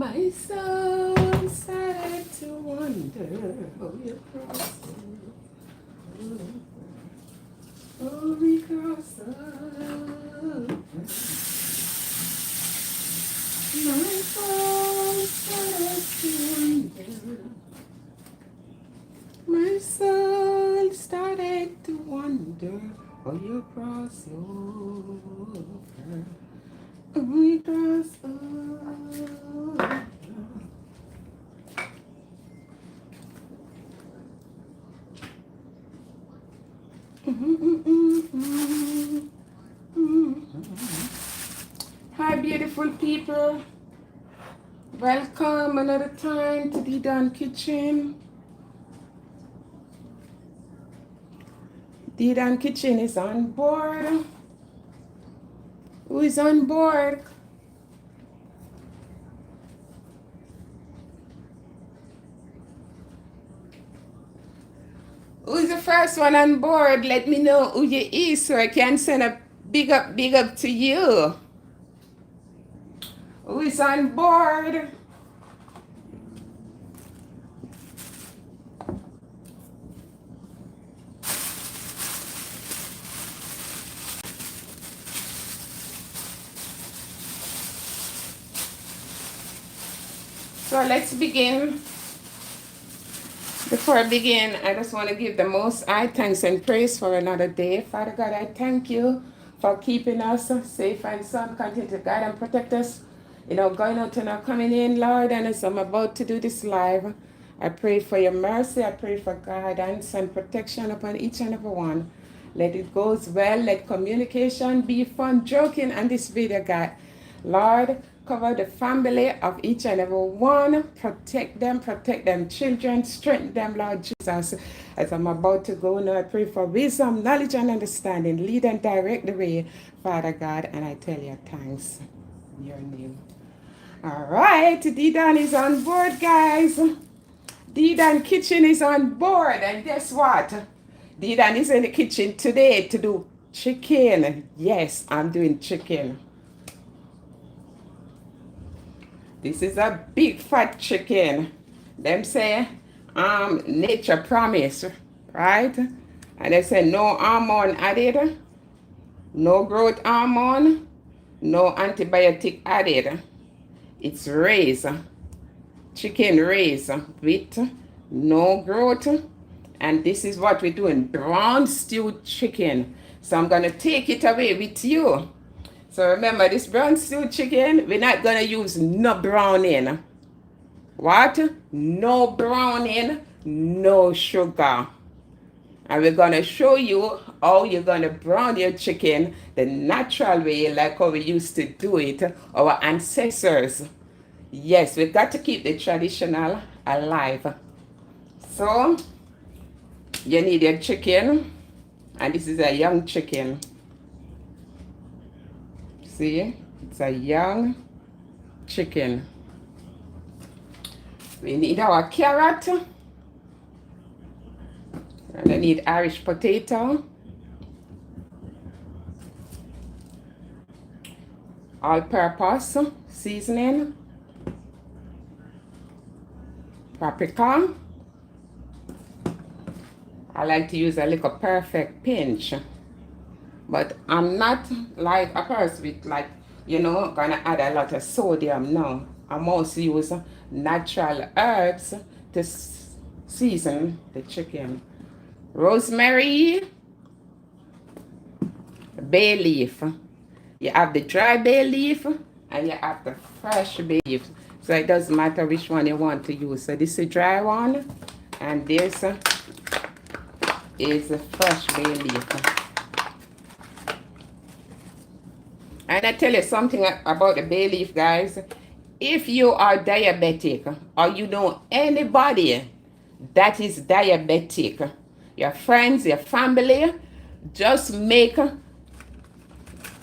My soul started to wonder how you cross oh, we cross my soul started to wonder. My soul started to wonder how you cross over. We cross over. Hi, beautiful people. Welcome another time to the Don Kitchen. The Don Kitchen is on board. Who is on board? Who's the first one on board? Let me know who you is so I can send a big up to you. Who is on board? So let's begin. Before I begin, I just want to give the Most High thanks and praise for another day. Father God, I thank you for keeping us safe and sound. Continue to guide and protect us, going out and coming in, Lord. And as I'm about to do this live, I pray for your mercy. I pray for guidance and protection upon each and every one. Let it go well. Let communication be fun, joking, and this video, God. Lord, cover the family of each and every one. Protect them children. Strengthen them, Lord Jesus. As I'm about to go now, I pray for wisdom, knowledge, and understanding. Lead and direct the way, Father God. And I tell you thanks in your name. All right, D-Dan is on board, guys. D-Dan Kitchen is on board. And guess what? D-Dan is in the kitchen today to do chicken. Yes, I'm doing chicken. This is a big fat chicken. Them say, nature promise, right? And they say no hormone added, no growth hormone, no antibiotic added. It's raised, chicken raised with no growth. And this is what we're doing, brown stewed chicken. So I'm gonna take it away with you. So remember, this brown stewed chicken, we're not going to use no browning. What? No browning, no sugar. And we're going to show you how you're going to brown your chicken the natural way, like how we used to do it, our ancestors. Yes, we've got to keep the traditional alive. So, you need your chicken, and this is a young chicken. See, it's a young chicken. We need our carrot. And I need Irish potato. All-purpose seasoning. Paprika. I like to use a little perfect pinch. But I'm not like a person with gonna add a lot of sodium now. I mostly use natural herbs to season the chicken. Rosemary, bay leaf. You have the dry bay leaf and you have the fresh bay leaf. So it doesn't matter which one you want to use. So this is the dry one and this is the fresh bay leaf. And I tell you something about the bay leaf, guys. If you are diabetic or you know anybody that is diabetic, your friends, your family, just make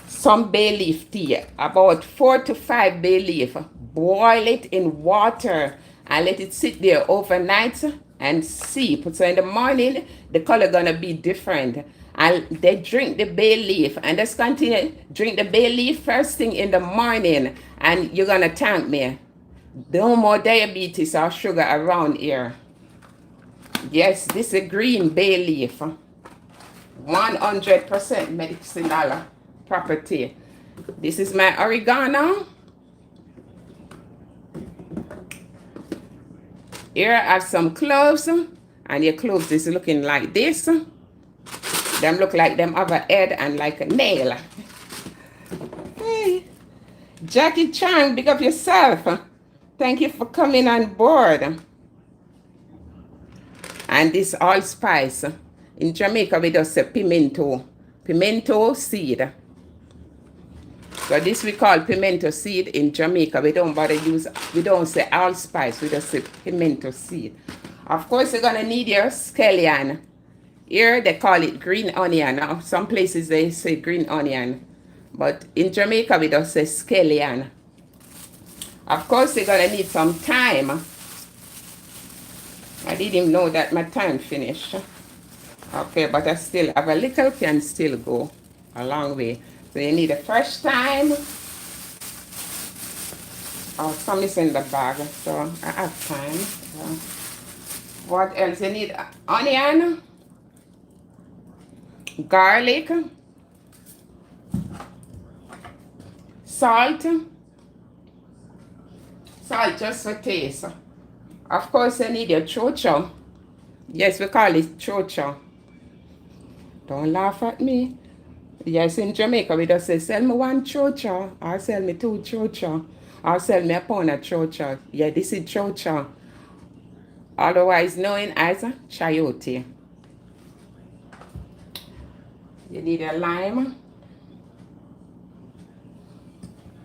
some bay leaf tea, about 4 to 5 bay leaf. Boil it in water and let it sit there overnight and sip. So in the morning, the color gonna be different. And they drink the bay leaf and just continue drink the bay leaf first thing in the morning and you're gonna thank me. No more diabetes or sugar around here. Yes, this is green bay leaf. 100% medicinal property. This is my oregano. Here I have some cloves. And your cloves is looking like this. Them look like them have a head and like a nail. Hey, Jackie Chang, big up yourself. Thank you for coming on board. And this allspice. In Jamaica, we just say pimento. Pimento seed. So this we call pimento seed in Jamaica. We don't we don't say allspice, we just say pimento seed. Of course, you're gonna need your scallion. Here they call it green onion. Now, some places they say green onion. But in Jamaica, we just say scallion. Of course, you're gonna need some thyme. I didn't even know that my time finished. Okay, but I still have a little, can still go a long way. So you need a fresh thyme. Oh, some is in the bag, so I have time. So what else? You need onion, garlic, salt. Salt just for taste. Of course, you need your chocho. Yes, we call it chocho. Don't laugh at me. Yes, in Jamaica, we just say, sell me one chocho, or sell me two chocho, or sell me a pound of chocho. Yeah, this is chocho. Otherwise known as chayote. You need a lime.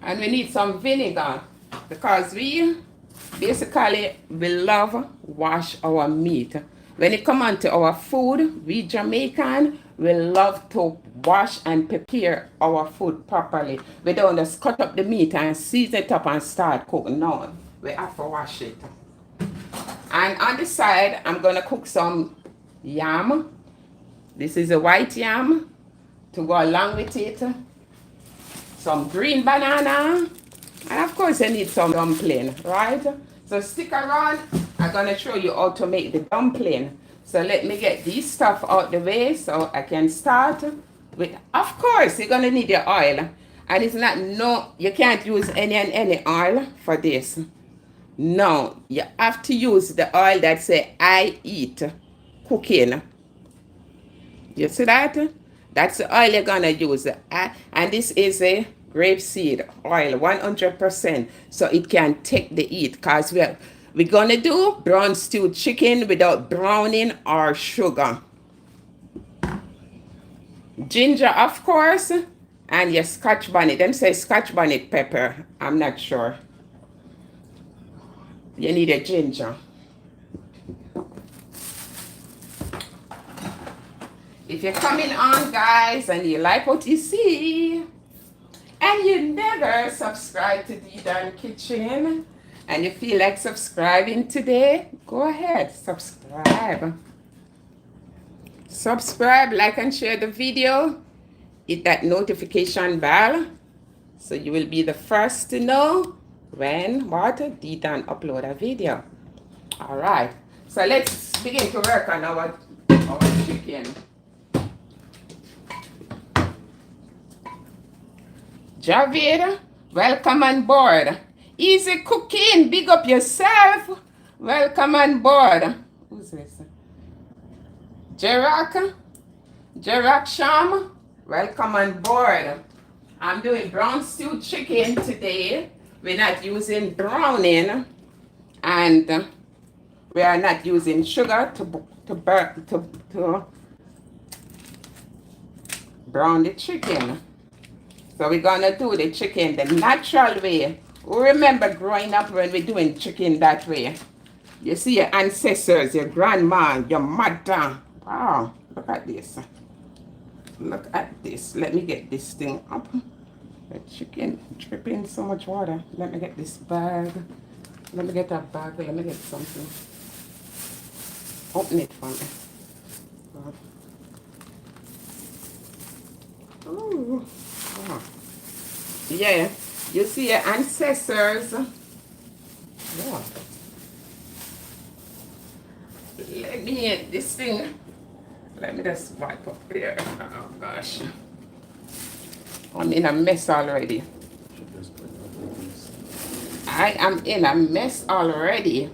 And we need some vinegar, because we basically love wash our meat. When it comes on to our food, we Jamaican, we love to wash and prepare our food properly. We don't just cut up the meat and season it up and start cooking. No, we have to wash it. And on the side, I'm going to cook some yam. This is a white yam to go along with it. Some green banana. And of course, you need some dumpling, right? So stick around. I'm going to show you how to make the dumpling. So let me get this stuff out the way so I can start with, of course, you're going to need your oil. And it's not, no, you can't use any oil for this. No, you have to use the oil that say, I eat cooking. You see that? That's the oil you're going to use. And this is a grapeseed oil, 100%. So it can take the heat, because we're going to do brown stewed chicken without browning or sugar. Ginger, of course, and your scotch bonnet. Them say scotch bonnet pepper. I'm not sure. You need a ginger. If you're coming on, guys, and you like what you see, and you never subscribe to D-Dan Kitchen, and you feel like subscribing today, go ahead, subscribe. Subscribe, like, and share the video. Hit that notification bell so you will be the first to know when D-Dan upload a video. All right, so let's begin to work on our chicken. Javid, welcome on board. Easy cooking, big up yourself. Welcome on board. Who's this? Jerak Sham, welcome on board. I'm doing brown stewed chicken today. We're not using browning, and we are not using sugar to brown the chicken. So we're gonna do the chicken the natural way. Remember growing up when we're doing chicken that way. You see your ancestors, your grandma, your mother. Wow, look at this. Look at this. Let me get this thing up. The chicken dripping so much water. Let me get this bag. Let me get that bag. Let me get something. Open it for me. Ooh. Oh. Yeah, you see your ancestors Yeah. Let me this thing. Let me just wipe up there. Oh gosh. I'm in a mess already. I am in a mess already.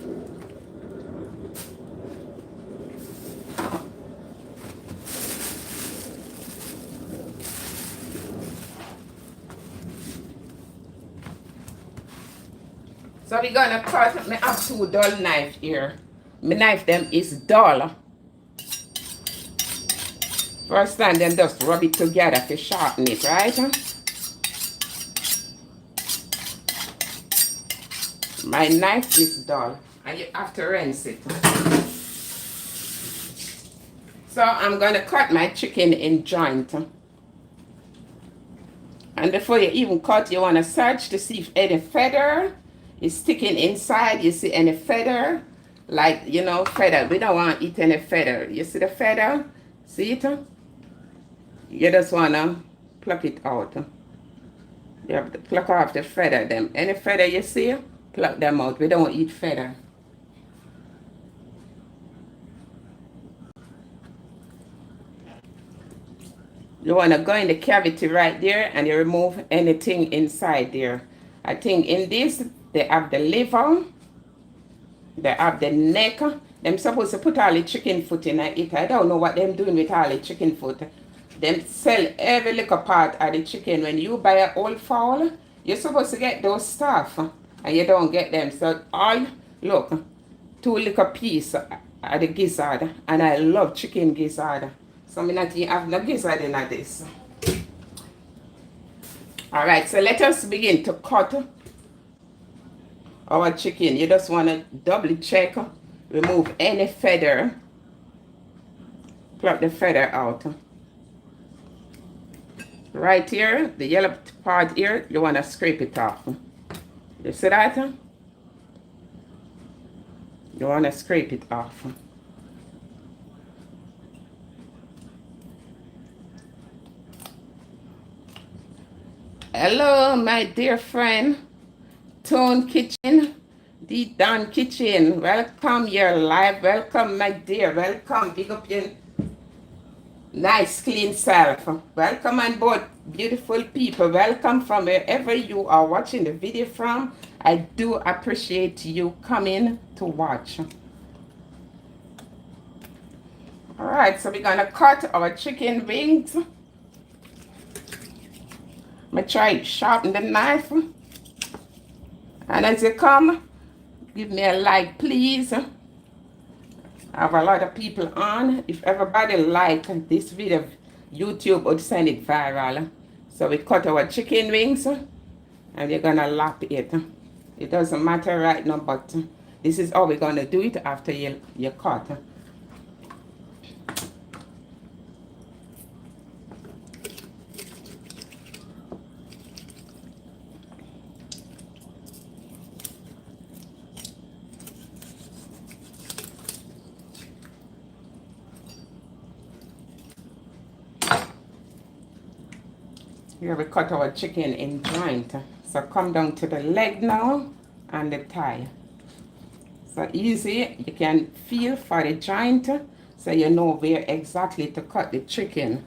So we're gonna cut. Me have two dull knife here. My knife them is dull. First time then just rub it together to sharpen it, right? My knife is dull and you have to rinse it. So I'm gonna cut my chicken in joint. And before you even cut, you wanna search to see if any feather is sticking inside. You see any feather? Like, you know, feather. We don't want to eat any feather. You see the feather? See it? You just wanna pluck it out. You have to pluck off the feather them. Any feather you see, pluck them out. We don't eat feather. You want to go in the cavity right there and you remove anything inside there. I think in this, they have the liver, they have the neck. Them supposed to put all the chicken foot in it. I don't know what them doing with all the chicken foot. Them sell every little part of the chicken. When you buy an old fowl, you're supposed to get those stuff. And you don't get them. So all, look, two little piece of the gizzard. And I love chicken gizzard. So I'm not even have no gizzard in this. Alright, so let us begin to cut our chicken. You just want to double check, remove any feather, pluck the feather out. Right here, the yellow part here, you want to scrape it off. You see that? You want to scrape it off. Hello, my dear friend, Tone Kitchen, the Don Kitchen. Welcome, you're live. Welcome, my dear. Welcome. Big up your nice, clean self. Welcome on board, beautiful people. Welcome from wherever you are watching the video from. I do appreciate you coming to watch. All right, so we're gonna cut our chicken wings. I'm gonna try to sharpen the knife. And as you come, give me a like, please. I have a lot of people on. If everybody like this video, YouTube would send it viral. So we cut our chicken wings and we're gonna lap it. It doesn't matter right now, but this is how we're gonna do it after you cut. Here we cut our chicken in joint. So come down to the leg now and the thigh. So easy, you can feel for the joint so you know where exactly to cut the chicken.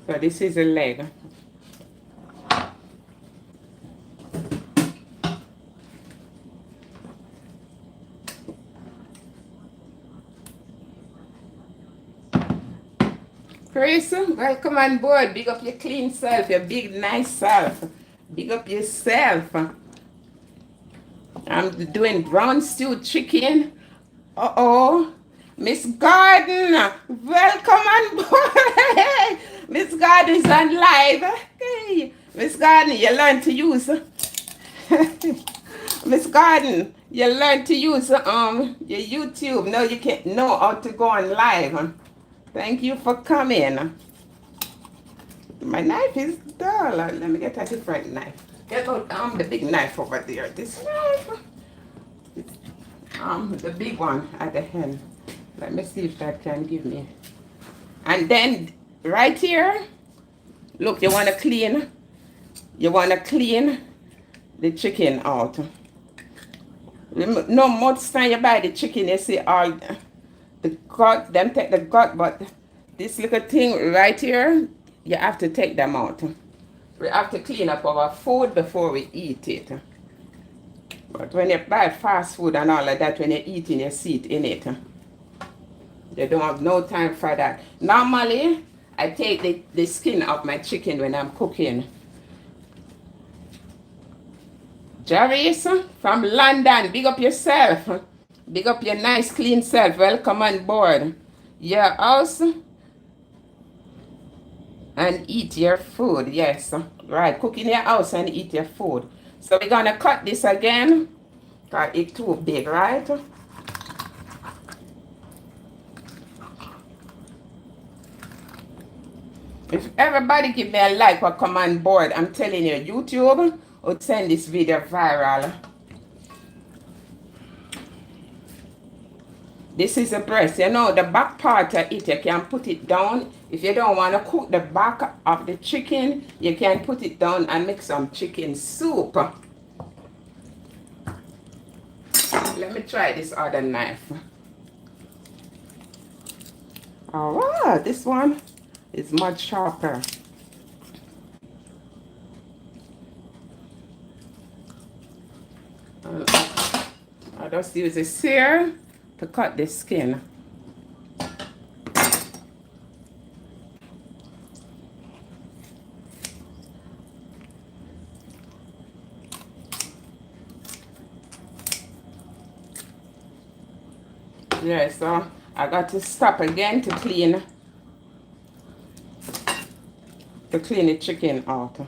So this is the leg. Chris, welcome on board. Big up your clean self, your big nice self. Big up yourself. I'm doing brown stewed chicken. Uh-oh. Miss Garden, welcome on board. Miss Garden is on live. Hey, Miss Garden, you learn to use. Miss Garden, you learn to use your YouTube. Now you can know how to go on live. Thank you for coming. My knife is dull. Let me get a different knife. Get out the big knife over there. This knife. The big one at the end. Let me see if that can give me. And then right here, look, you want to clean. You want to clean the chicken out. No, most time you buy the chicken, you see all the gut, them take the gut, but this little thing right here, you have to take them out. We have to clean up our food before we eat it. But when you buy fast food and all of that, when you're eating, you see it in it. You don't have no time for that. Normally, I take the skin of my chicken when I'm cooking. Jarvis from London, big up yourself. Big up your nice clean self. Welcome on board your house and eat your food. Yes, right. Cook in your house and eat your food. So we're gonna cut this again because it's too big, right? If everybody give me a like or come on board, I'm telling you, YouTube would send this video viral. This is the breast. You know, the back part of it, you can put it down. If you don't want to cook the back of the chicken, you can put it down and make some chicken soup. Let me try this other knife. Oh, wow, this one is much sharper. I'll just use a sear to cut the skin. Yeah, so I got to stop again to clean the chicken out.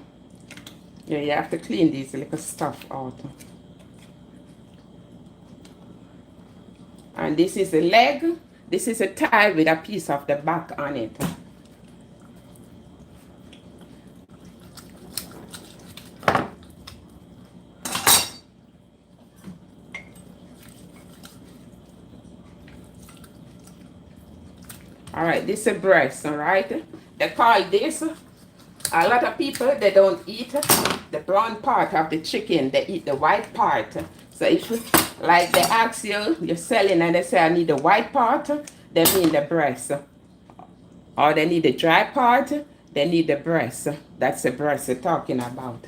Yeah, you have to clean these little stuff out. And this is the leg. This is a thigh with a piece of the back on it. All right, this is a breast, all right? They call this, a lot of people, they don't eat the brown part of the chicken. They eat the white part. So if, like they ask you, you're selling and they say, I need the white part, they mean the breast. Or they need the dry part, they need the breast. That's the breast they're talking about.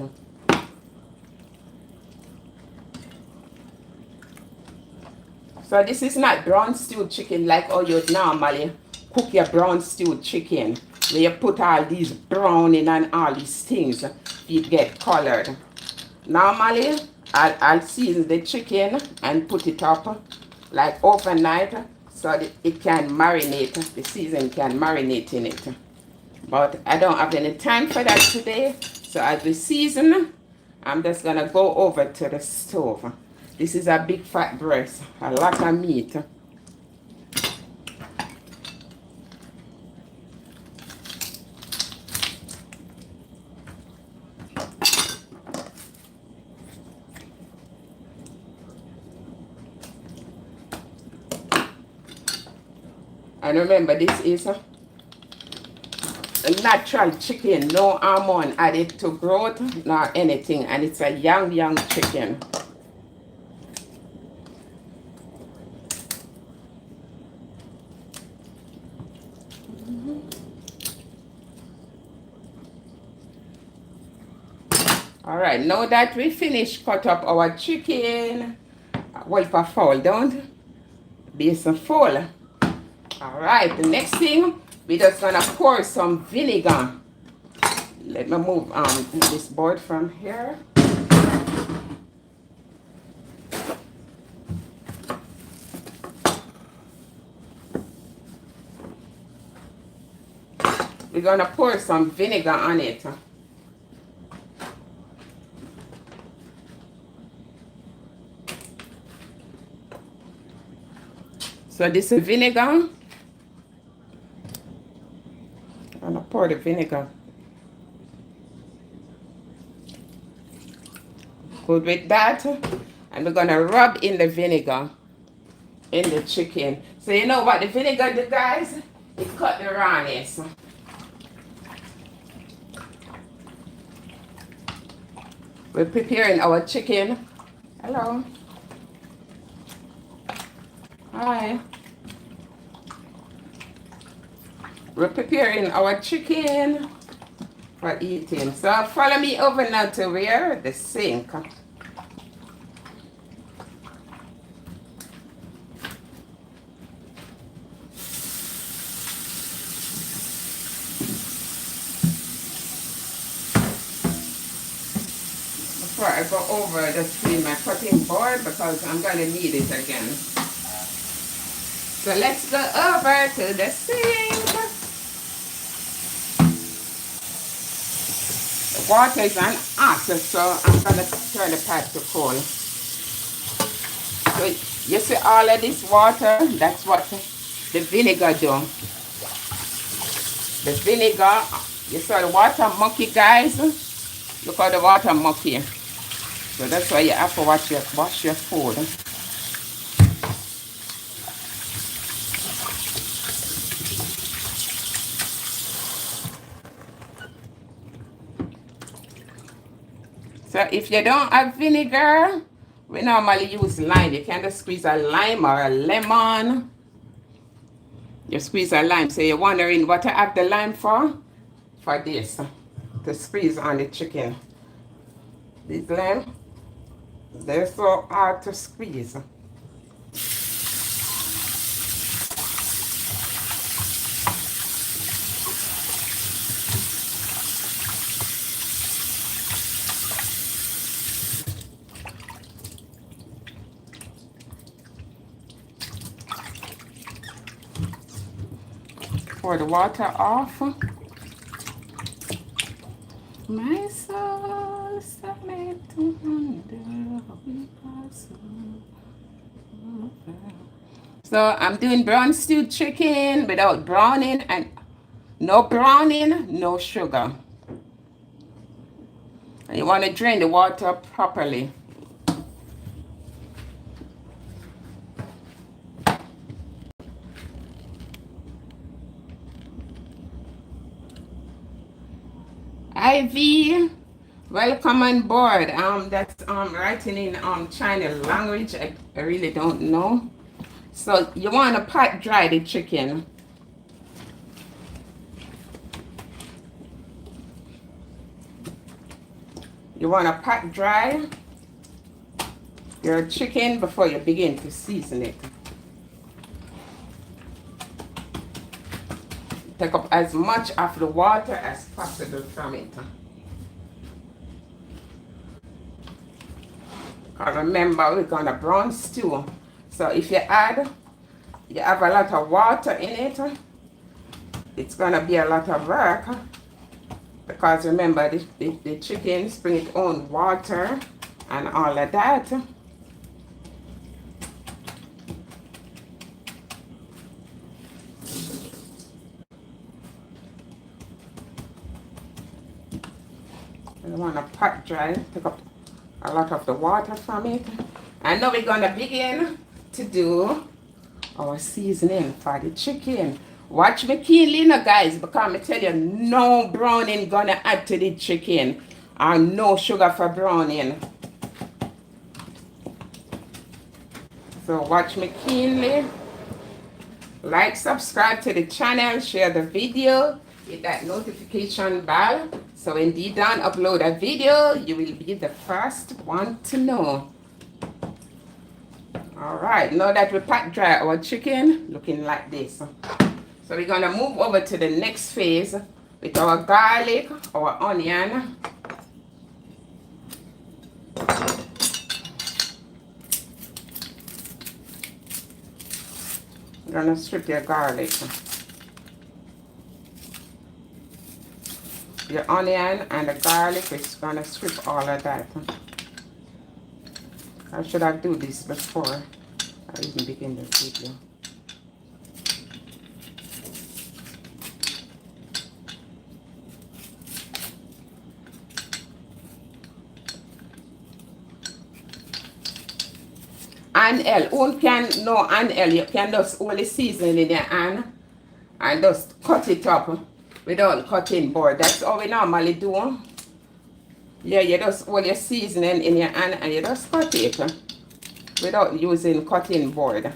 So this is not brown stewed chicken like how you normally cook your brown stewed chicken, where you put all these browning and all these things, it get colored. Normally, I'll season the chicken and put it up like overnight so that it can marinate, the season can marinate in it. But I don't have any time for that today, so as we season, I'm just gonna go over to the stove. This is a big fat breast, a lot of meat. And remember, this is a natural chicken, no hormone added to growth nor anything, and it's a young chicken. All right, now that we finished cut up our chicken, well, for fold, don't be so full. All right, the next thing, we're just gonna pour some vinegar. Let me move this board from here. We're gonna pour some vinegar on it. So this is vinegar. I'm gonna pour the vinegar Good with that. And we're gonna rub in the vinegar in the chicken. So you know what the vinegar do, guys? It cut the rawness. We're preparing our chicken. Hello. Hi. We're preparing our chicken for eating. So follow me over now to where? The sink. Before I go over, just clean my cutting board because I'm going to need it again. So let's go over to the sink. The water is on hot, so I'm going to turn the pot to cold. So you see all of this water, that's what the vinegar do. The vinegar, you saw the water mucky, guys? Look how the water mucky. So that's why you have to wash your food. So if you don't have vinegar, we normally use lime. You can just squeeze a lime or a lemon. You squeeze a lime. So you're wondering what I have the lime for? For this, to squeeze on the chicken. These lime, they're so hard to squeeze. Pour the water off. My soul submit to wonder. So I'm doing brown stewed chicken without browning, and no browning, no sugar. And you want to drain the water properly. Ivy, welcome on board. That's writing in China language. I really don't know. So you want to pat dry the chicken. You want to pat dry your chicken before you begin to season it. Take up as much of the water as possible from it. Remember, we're gonna brown stew. So if you have a lot of water in it, it's gonna be a lot of work. Because remember, the chickens bring its own water and all of that. I want to pot dry, take up a lot of the water from it. And now we're going to begin to do our seasoning for the chicken. Watch me keenly now, guys, because I tell you, no browning gonna add to the chicken, and no sugar for browning. So watch me keenly. Like, subscribe to the channel, share the video, hit that notification bell. So when D-Don upload a video, you will be the first one to know. Alright, now that we pat dry our chicken, looking like this. So we're gonna move over to the next phase with our garlic, our onion. I'm gonna strip your garlic. Your onion and the garlic is gonna strip all of that. I should have do this before I even begin the video. handheld. Who can know handheld? You can just hold the seasoning in your hand and just cut it up without cutting board. That's how we normally do. Yeah, you just hold your seasoning in your hand and you just cut it without using cutting board.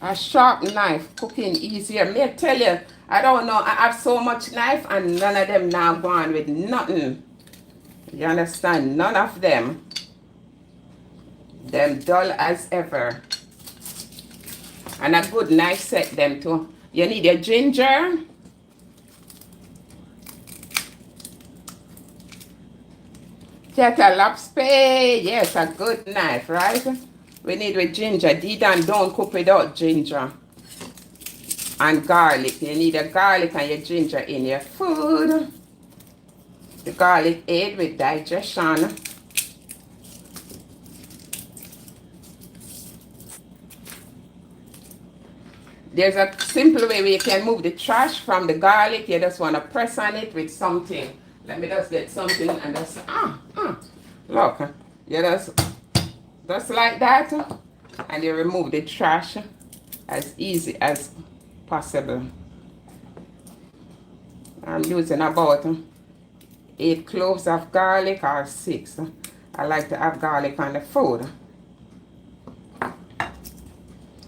A sharp knife, cooking easier. Me tell you, I don't know, I have so much knife and none of them now gone with nothing. You understand? None of them. Them dull as ever. And a good knife set them too. You need your ginger. Cantaloupe spade. Yes, a good knife, right? We need with ginger. Don't cook without ginger. And garlic. You need a garlic and your ginger in your food. The garlic aid with digestion. There's a simple way where you can move the trash from the garlic. You just want to press on it with something. Let me just get something and just, look. You just like that. And you remove the trash as easy as possible. I'm using about 8 cloves of garlic or 6. I like to have garlic on the food.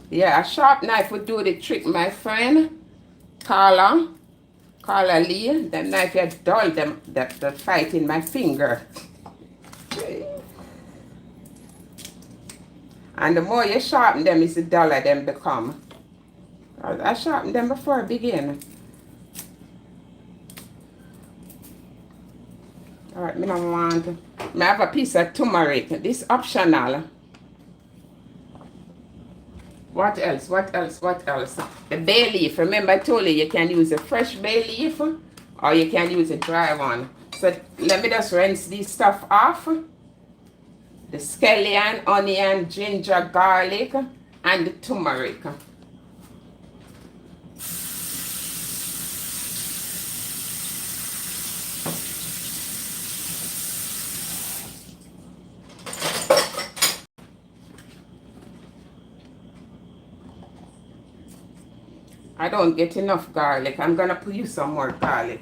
Yeah, a sharp knife would do the trick, my friend. Carla Lee, the knife had dull them the fight in my finger. And the more you sharpen them, is the duller them become. I sharpened them before I begin. Alright, I don't want. I have a piece of turmeric. This optional. What else? What else? What else? The bay leaf. Remember I told you you can use a fresh bay leaf or you can use a dry one. So let me just rinse this stuff off. The scallion, onion, ginger, garlic, and the turmeric. I don't get enough garlic. I'm gonna put you some more garlic.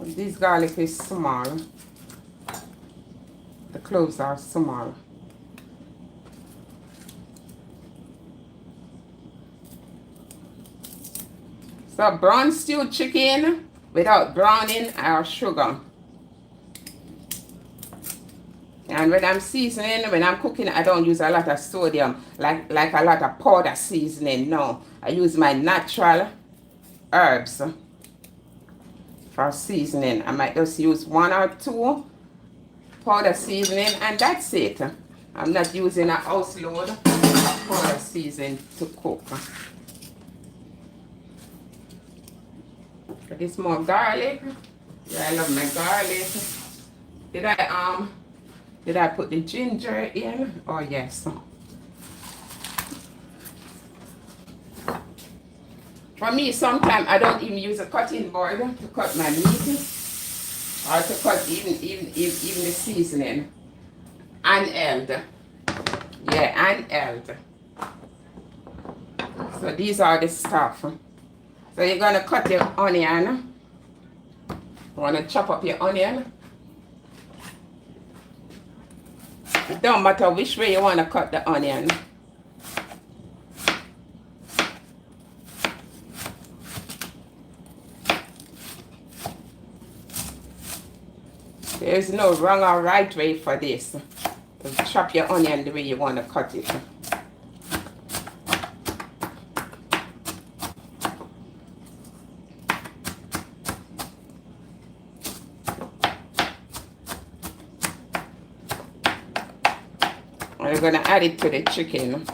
This garlic is small. The cloves are small. So brown stewed chicken without browning or sugar. And when I'm seasoning, when I'm cooking, I don't use a lot of sodium, like a lot of powder seasoning. No, I use my natural herbs for seasoning. I might just use 1 or 2 powder seasoning, and that's it. I'm not using a house load of powder seasoning to cook. This more garlic. Yeah, I love my garlic. Did I put the ginger in? Oh, yes. For me, sometimes I don't even use a cutting board to cut my meat or to cut even the seasoning. Handheld. Yeah, handheld. So these are the stuff. So you're going to cut your onion. You want to chop up your onion. It don't matter which way you want to cut the onion. There's no wrong or right way for this. So chop your onion the way you want to cut it. We're going to add it to the chicken.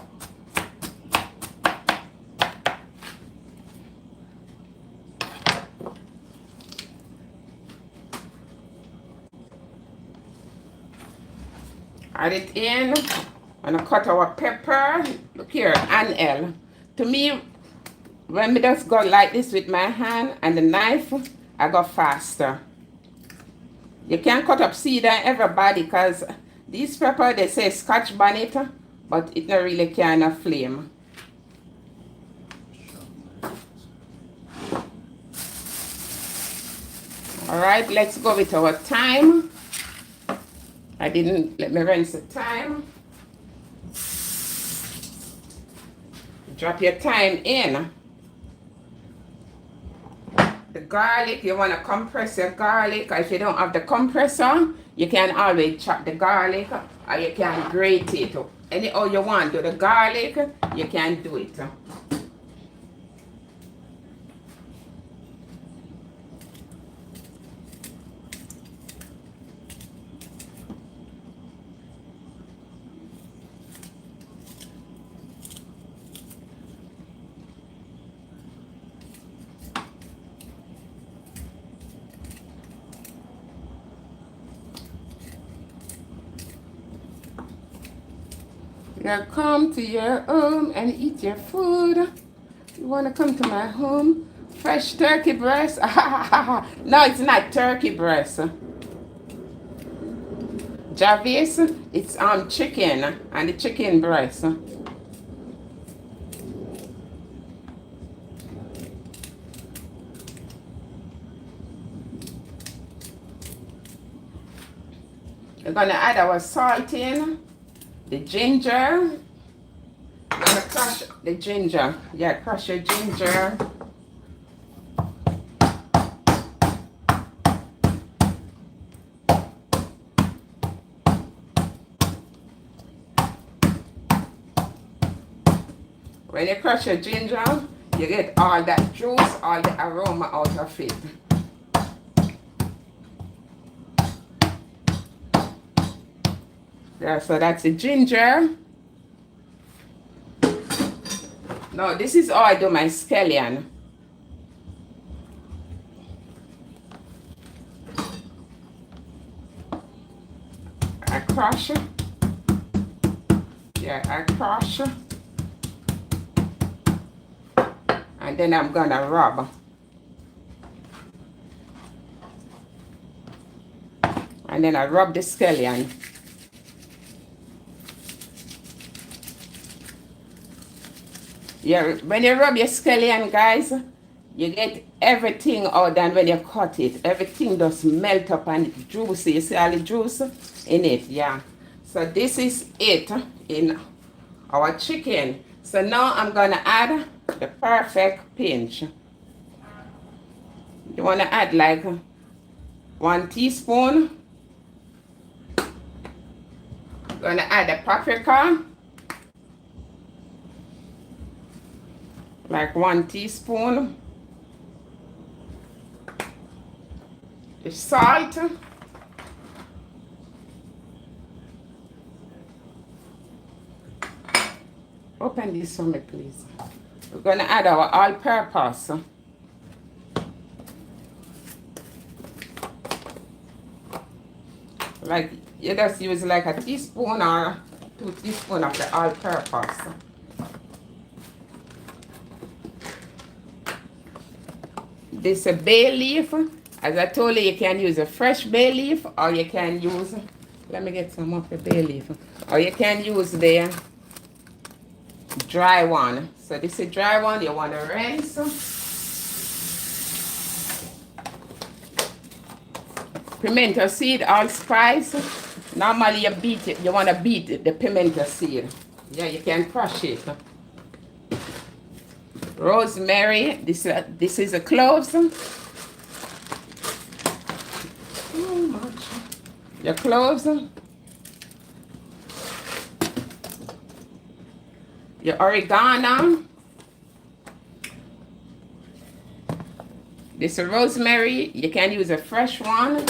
Add it in. I'm going to cut our pepper. Look here, handheld. To me, when me just go like this with my hand and the knife, I go faster. You can cut up cedar everybody because these pepper they say scotch bonnet, but it not really kind of flame. Alright, let's go with our thyme. I didn't let me rinse the thyme. Drop your thyme in. The garlic, you want to compress your garlic. If you don't have the compressor, you can always chop the garlic or you can grate it. Anyhow you want to do the garlic, you can do it. You come to your home and eat your food. You want to come to my home? Fresh turkey breast? No, it's not turkey breast. Jarvis, it's chicken and the chicken breast. We're gonna add our salt in, the ginger. I'm gonna crush the ginger. Yeah, crush your ginger. When you crush your ginger, you get all that juice, all the aroma out of it. Yeah, so that's the ginger. Now this is how I do my scallion. I crush. Yeah, I crush. And then I'm gonna rub. And then I rub the scallion. Yeah, when you rub your scallion, guys, you get everything out. And when you cut it, everything just melt up and it's juicy. You see all the juice in it, yeah. So this is it in our chicken. So now I'm gonna add the perfect pinch. You wanna add like 1 teaspoon. Gonna add the paprika. Like 1 teaspoon. The salt. Open this for me, please. We're gonna add our all-purpose. Like you just use like a teaspoon or 2 teaspoons of the all-purpose. This is a bay leaf. As I told you, you can use a fresh bay leaf or you can use, let me get some of the bay leaf, or you can use the dry one. So this is a dry one, you want to rinse. Pimento seed, allspice. Normally you beat it, you want to beat the pimento seed. Yeah, you can crush it. Rosemary, this is a cloves. Too much. Your cloves. Your oregano. This is rosemary. You can use a fresh one.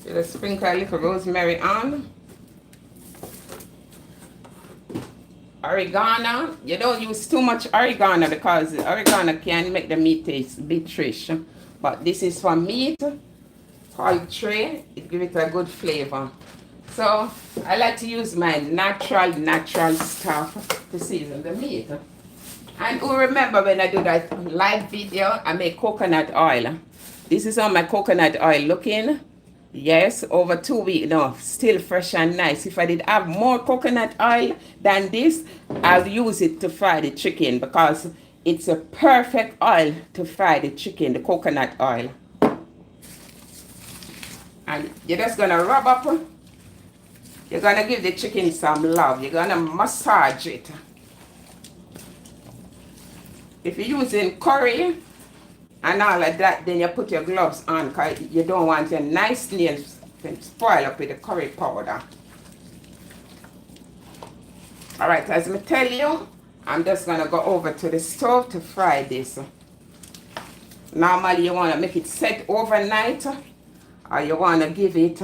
Just sprinkle a little rosemary on. Oregano. You don't use too much oregano because oregano can make the meat taste biterish. But this is for meat, poultry. It gives it a good flavor. So I like to use my natural stuff to season the meat. And who remember when I do that live video, I make coconut oil. This is how my coconut oil looking. Yes, over 2 weeks now, still fresh and nice. If I did have more coconut oil than this, I'll use it to fry the chicken because it's a perfect oil to fry the chicken, the coconut oil. And you're just gonna rub up. You're gonna give the chicken some love. You're gonna massage it. If you're using curry and all of that, then you put your gloves on because you don't want your nice nails to spoil up with the curry powder. Alright, as I tell you, I'm just going to go over to the stove to fry this. Normally you want to make it set overnight, or you want to give it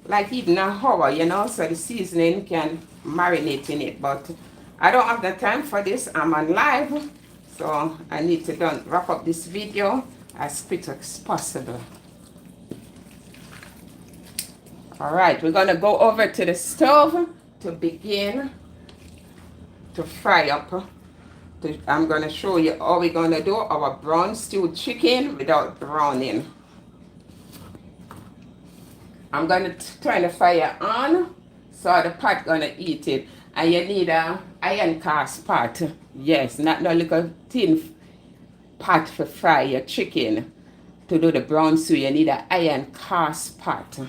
like even an hour, you know, so the seasoning can marinate in it. But I don't have the time for this. I'm on live, so I need to wrap up this video as quick as possible. Alright, we're going to go over to the stove to begin to fry up. I'm going to show you how we're going to do our brown stewed chicken without browning. I'm going to turn the fire on so the pot going to eat it. And you need a iron cast pot. Yes, not no little thin pot for fry your chicken. To do the brown stew, you need an iron cast pot.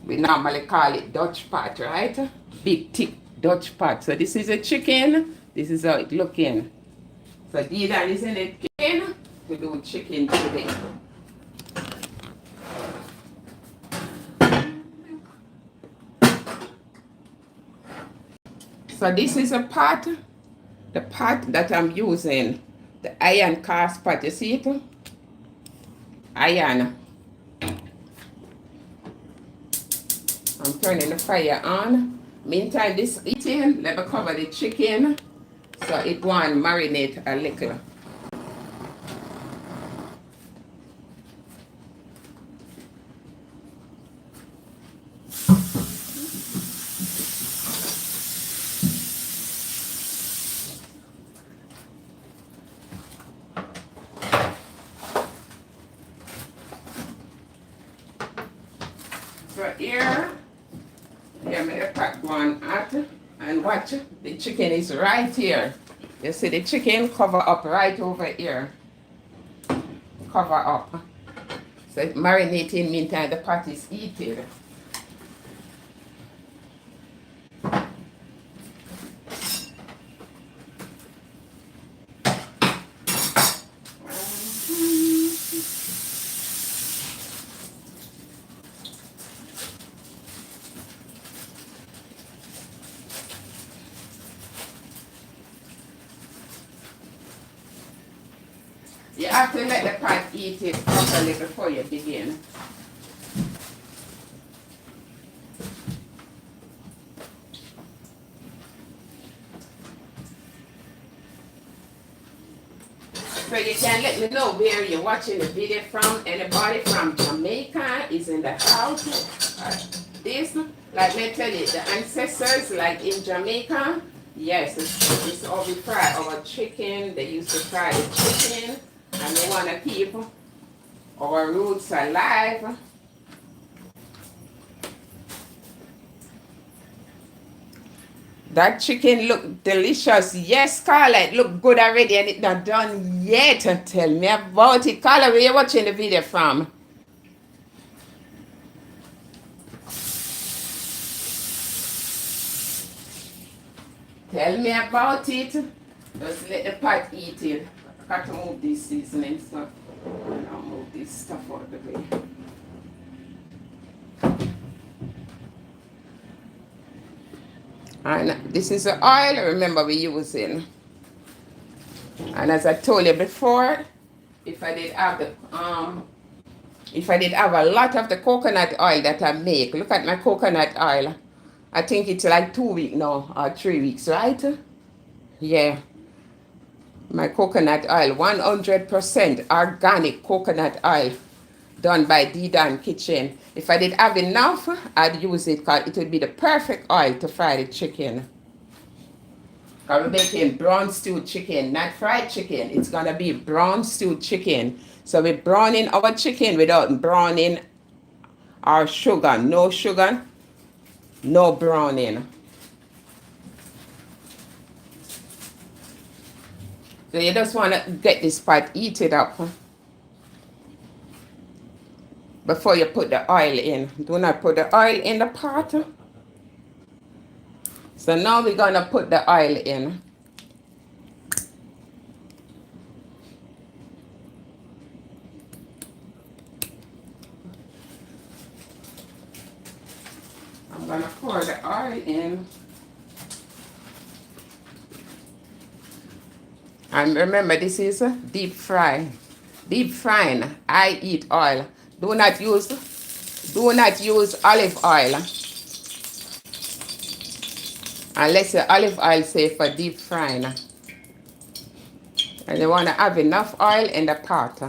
We normally call it Dutch pot, right? Big, thick Dutch pot. So this is a chicken. This is how it looking. So Dida is in the kitchen to do chicken today. So this is a pot, the pot that I'm using, the iron cast pot, you see it? Iron. I'm turning the fire on. Meantime, this eating, let me cover the chicken so it won't marinate a little. So here I'm going to pack one out and watch, the chicken is right here. You see the chicken cover up right over here. Cover up. So it's marinating meantime the pot is eating. You have to let the pot eat it properly before you begin. So you can let me know where you're watching the video from. Anybody from Jamaica is in the house. This, like me tell you, the ancestors, like in Jamaica, yes, it's how we fry our chicken. They used to fry the chicken. And we want to keep our roots alive. That chicken look delicious. Yes, Carla, it look good already and it's not done yet. Tell me about it. Carla, where you watching the video from? Tell me about it. Just let the pot eat it. Got to move this seasoning stuff. I'll move this stuff out of the way. And this is the oil, remember we're using. And as I told you before, if I did have a lot of the coconut oil that I make, look at my coconut oil. I think it's like 2 weeks now, or 3 weeks, right? Yeah. My coconut oil, 100% organic coconut oil. done by D-Dan Kitchen. If I did have enough, I'd use it because it would be the perfect oil to fry the chicken. Because we're making brown stewed chicken, not fried chicken. It's going to be brown stewed chicken. So we're browning our chicken without browning our sugar. No sugar, no browning. So you just want to get this part heated up before you put the oil in. Do not put the oil in the pot. So now we're going to put the oil in. I'm going to pour the oil in. And remember, this is a deep fry. Deep frying. I eat oil. Do not use olive oil. Unless the olive oil say for deep frying. And you want to have enough oil in the pot.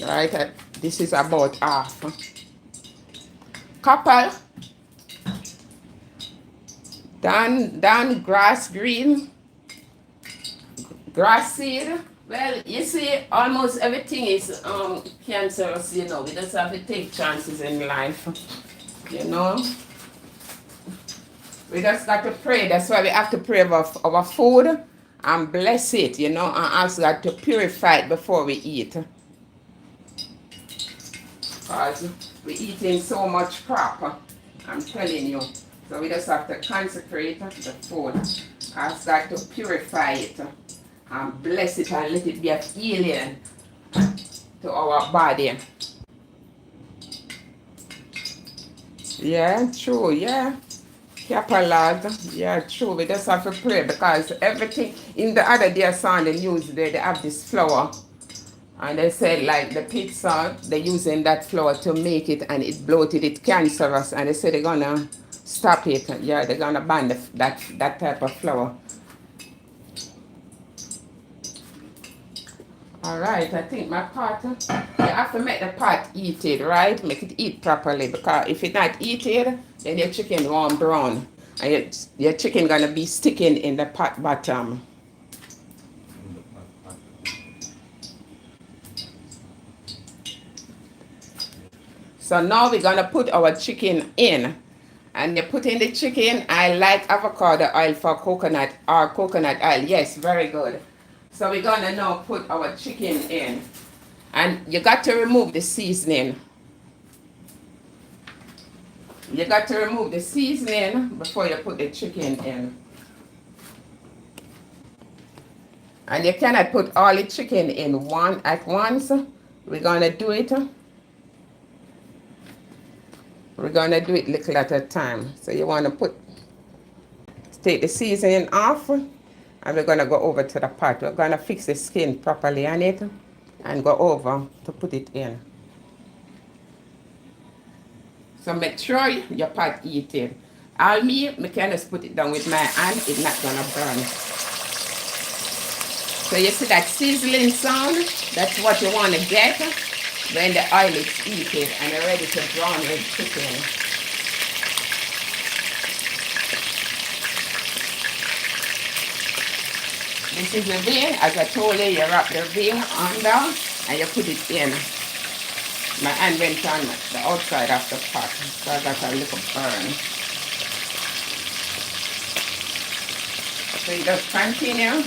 Right, this is about half. Couple. Done grass green. Grass seed. Well, you see, almost everything is cancerous, you know. We just have to take chances in life, you know. We just got to pray. That's why we have to pray about our food and bless it, you know, and ask God to purify it before we eat. Because we're eating so much crap, I'm telling you. So we just have to consecrate the food. Ask God to purify it and bless it and let it be a healing to our body. Yeah, true, yeah. Lord. Yeah, true. We just have to pray because everything in the other day I saw on the news they have this flour. And they said like the pizza, they're using that flour to make it and it bloated, it's cancerous. And they said they're gonna stop it. Yeah, they're gonna ban that type of flour. Alright, I think my pot, you have to make the pot heated, right? Make it heat properly because if it's not heated, then your chicken won't brown. And your chicken gonna be sticking in the pot bottom. So now we're gonna put our chicken in. And you put in the chicken, I like avocado oil for coconut or coconut oil. Yes, very good. So we're gonna now put our chicken in. And you got to remove the seasoning. You got to remove the seasoning before you put the chicken in. And you cannot put all the chicken in at once. We're gonna do it. We're gonna do it little at a time. So you wanna take the seasoning off. And we're gonna go over to the pot. We're gonna fix the skin properly on it and go over to put it in. So make sure your pot heated. All me can just put it down with my hand, it's not gonna burn. So you see that sizzling sound? That's what you wanna get when the oil is heated and you're ready to brown your chicken. This is the vein. As I told you, you wrap the vein under and you put it in. My hand went on the outside of the pot, so I got a little burn. So you just continue,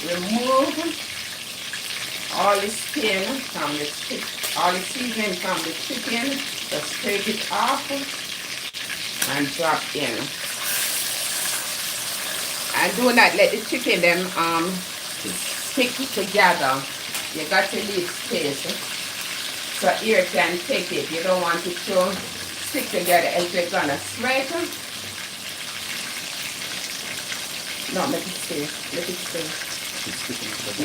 remove all the skin from the chicken, all the seasoning from the chicken, just scrape it off and drop in. And do not let the chicken them stick together. You got to leave space so air can take it. You don't want it to stick together else it's gonna sweat. No, let it stay. Let it stay.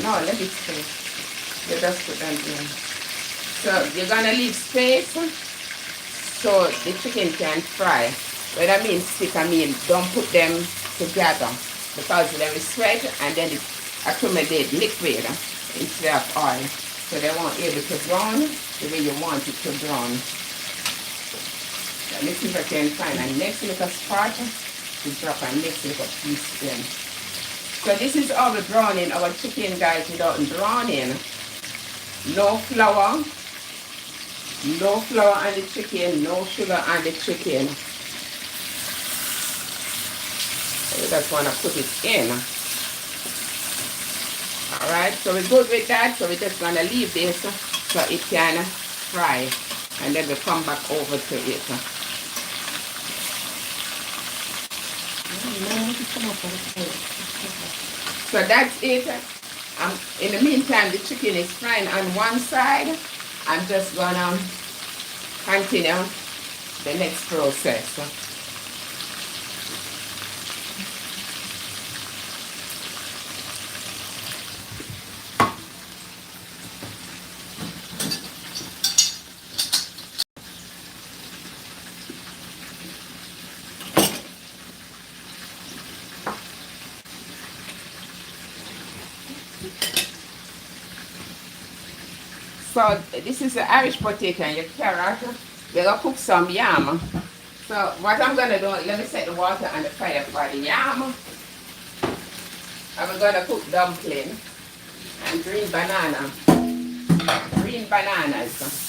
No, let it stay. You just put them in. So you're gonna leave space so the chicken can fry. When I mean stick, I mean don't put them together because they will sweat and then accumulate liquid instead of oil. So they won't be able to brown the way you want it to brown. Let me see if I can find a next little spot to drop a next little piece in. So this is how we browning our chicken, guys, without browning. No flour. No flour on the chicken, no sugar on the chicken. So we just want to put it in. Alright, so we're good with that. So we're just going to leave this so it can fry. And then we come back over to it. So that's it. In the meantime, the chicken is frying on one side. I'm just gonna continue the next process. So this is the Irish potato and your carrot. We're gonna cook some yam. So what I'm gonna do, let me set the water on the fire for the yam. I'm gonna cook dumpling and green banana. Green bananas.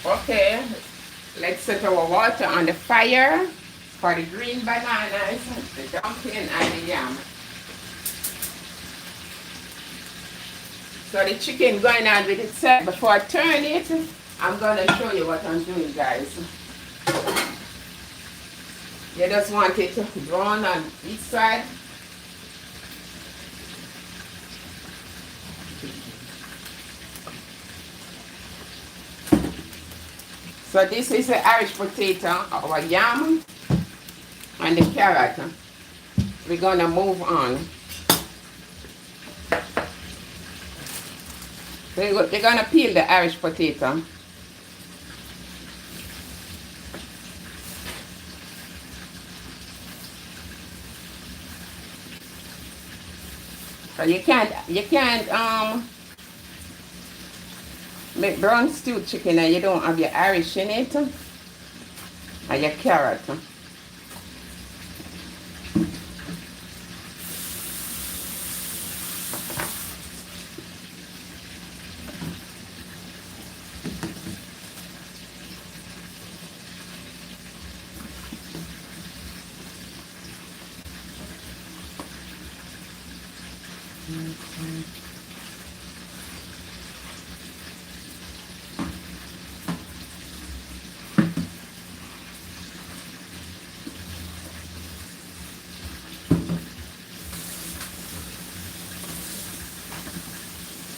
Okay, let's set our water on the fire for the green bananas, the dumpling and the yam. So the chicken going on with itself. Before I turn it, I'm going to show you what I'm doing, guys. You just want it to brown on each side. So this is the Irish potato, our yam, and the carrot. We're gonna move on. We're gonna peel the Irish potato. So you can't make brown stewed chicken and you don't have your Irish in it and your carrot.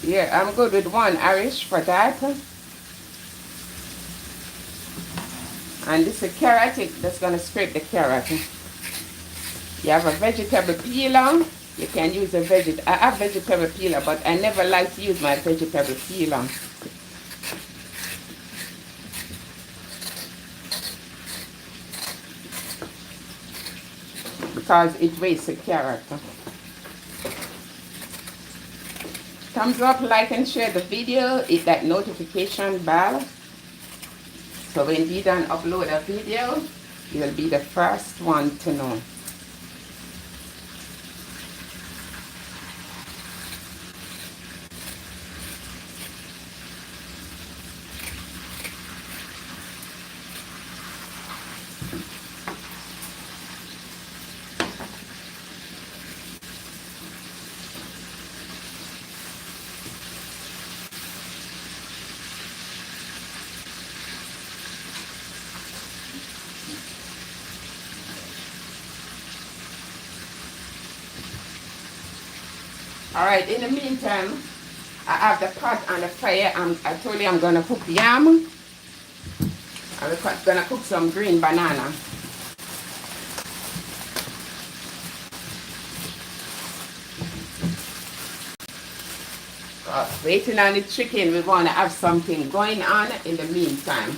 Yeah, I'm good with one Irish for that. And this is carrot, that's going to scrape the carrot. You have a vegetable peeler. You can use a I have vegetable peeler, but I never like to use my vegetable peeler. Because it wastes the carrot. Thumbs up, like and share the video, hit that notification bell. So when we done upload a video, you'll be the first one to know. Alright, in the meantime, I have the pot on the fire. I told you I'm going to cook yam. I'm going to cook some green banana. Waiting on the chicken, we want to have something going on in the meantime.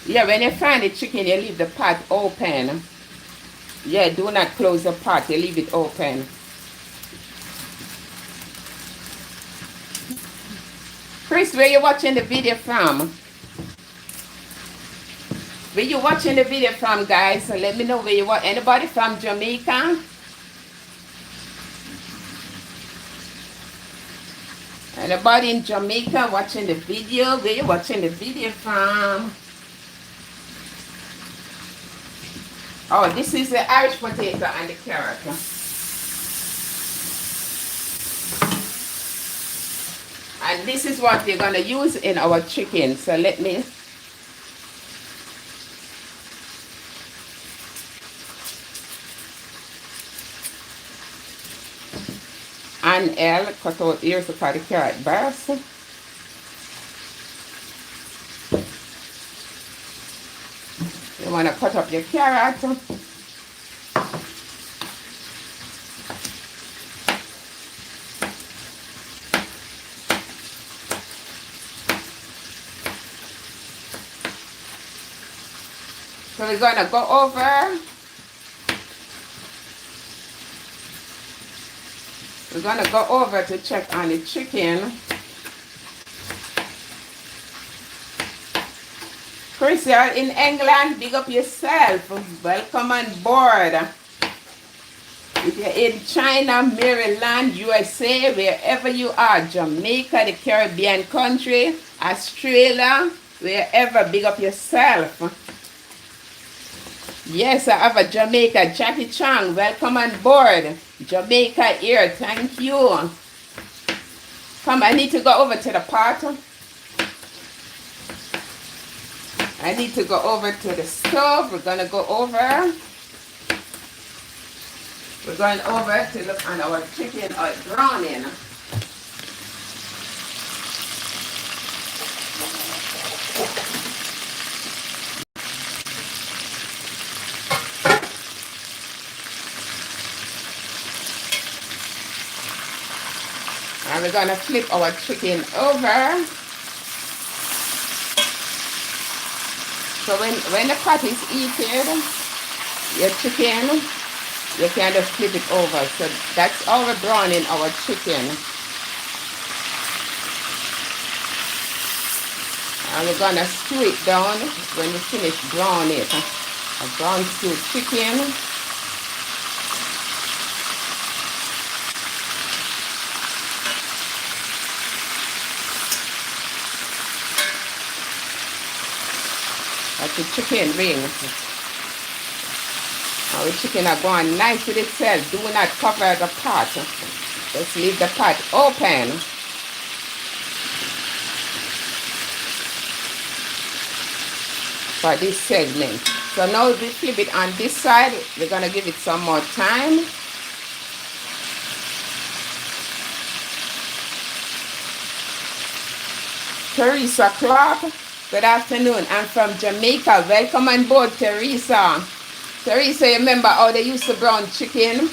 Yeah, when you find the chicken, you leave the pot open. Yeah, do not close the pot, you leave it open. Chris, where you watching the video from? Where you watching the video from, guys? So let me know where you watch. Anybody from Jamaica? Anybody in Jamaica watching the video? Where you watching the video from? Oh, this is the Irish potato and the carrot. And this is what we're going to use in our chicken. So let me... And L, cut out here to cut the carrot burst. You want to cut up your carrot. So we're going to go over. We're going to go over to check on the chicken. Chris, you're in England, big up yourself. Welcome on board. If you're in China, Maryland, USA, wherever you are, Jamaica, the Caribbean country, Australia, wherever, big up yourself. Yes, I have a Jamaica. Jackie Chang, welcome on board. Jamaica here, thank you. Come, I need to go over to the pot. I need to go over to the stove. We're going to go over. We're going over to look on our chicken browning. And we're going to flip our chicken over. So when the pot is heated, your chicken, you can just flip it over. So that's how we're browning our chicken. And we're going to stew it down when we finish browning it. A brown stewed chicken. That's the chicken ring. Our chicken are going nice with itself. Do not cover the pot. Just leave the pot open. For this segment. So now we flip it on this side. We're going to give it some more time. Teresa Clark. Good afternoon. I'm from Jamaica. Welcome on board, Teresa. Teresa, you remember how they used to brown chicken?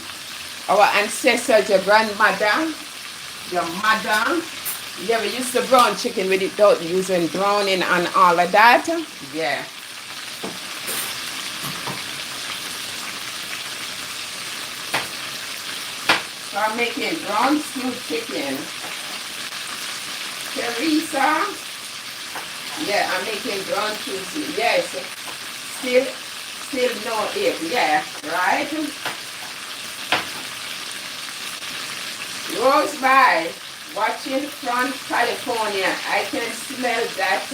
Our ancestors, your grandmother, your mother. Yeah, we used to brown chicken with it without using browning and all of that. Yeah. So I'm making brown stewed chicken. Teresa. Yeah, I'm making brown juicy. Yes. Still no egg. Yeah, right? Rose by watching from California. I can smell that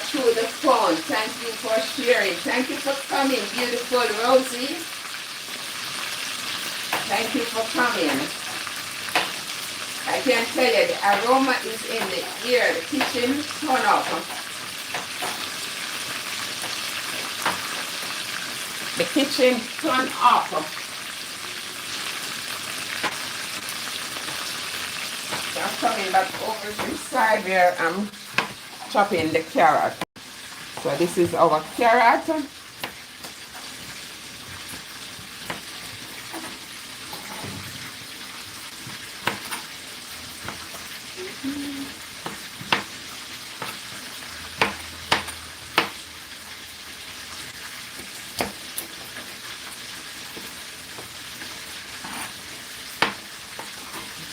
through the phone. Thank you for sharing. Thank you for coming, beautiful Rosie. Thank you for coming. I can tell you, the aroma is in the air. The kitchen turn up. The kitchen turn up. So I'm coming back over to the side where I'm chopping the carrot. So So this is our carrot.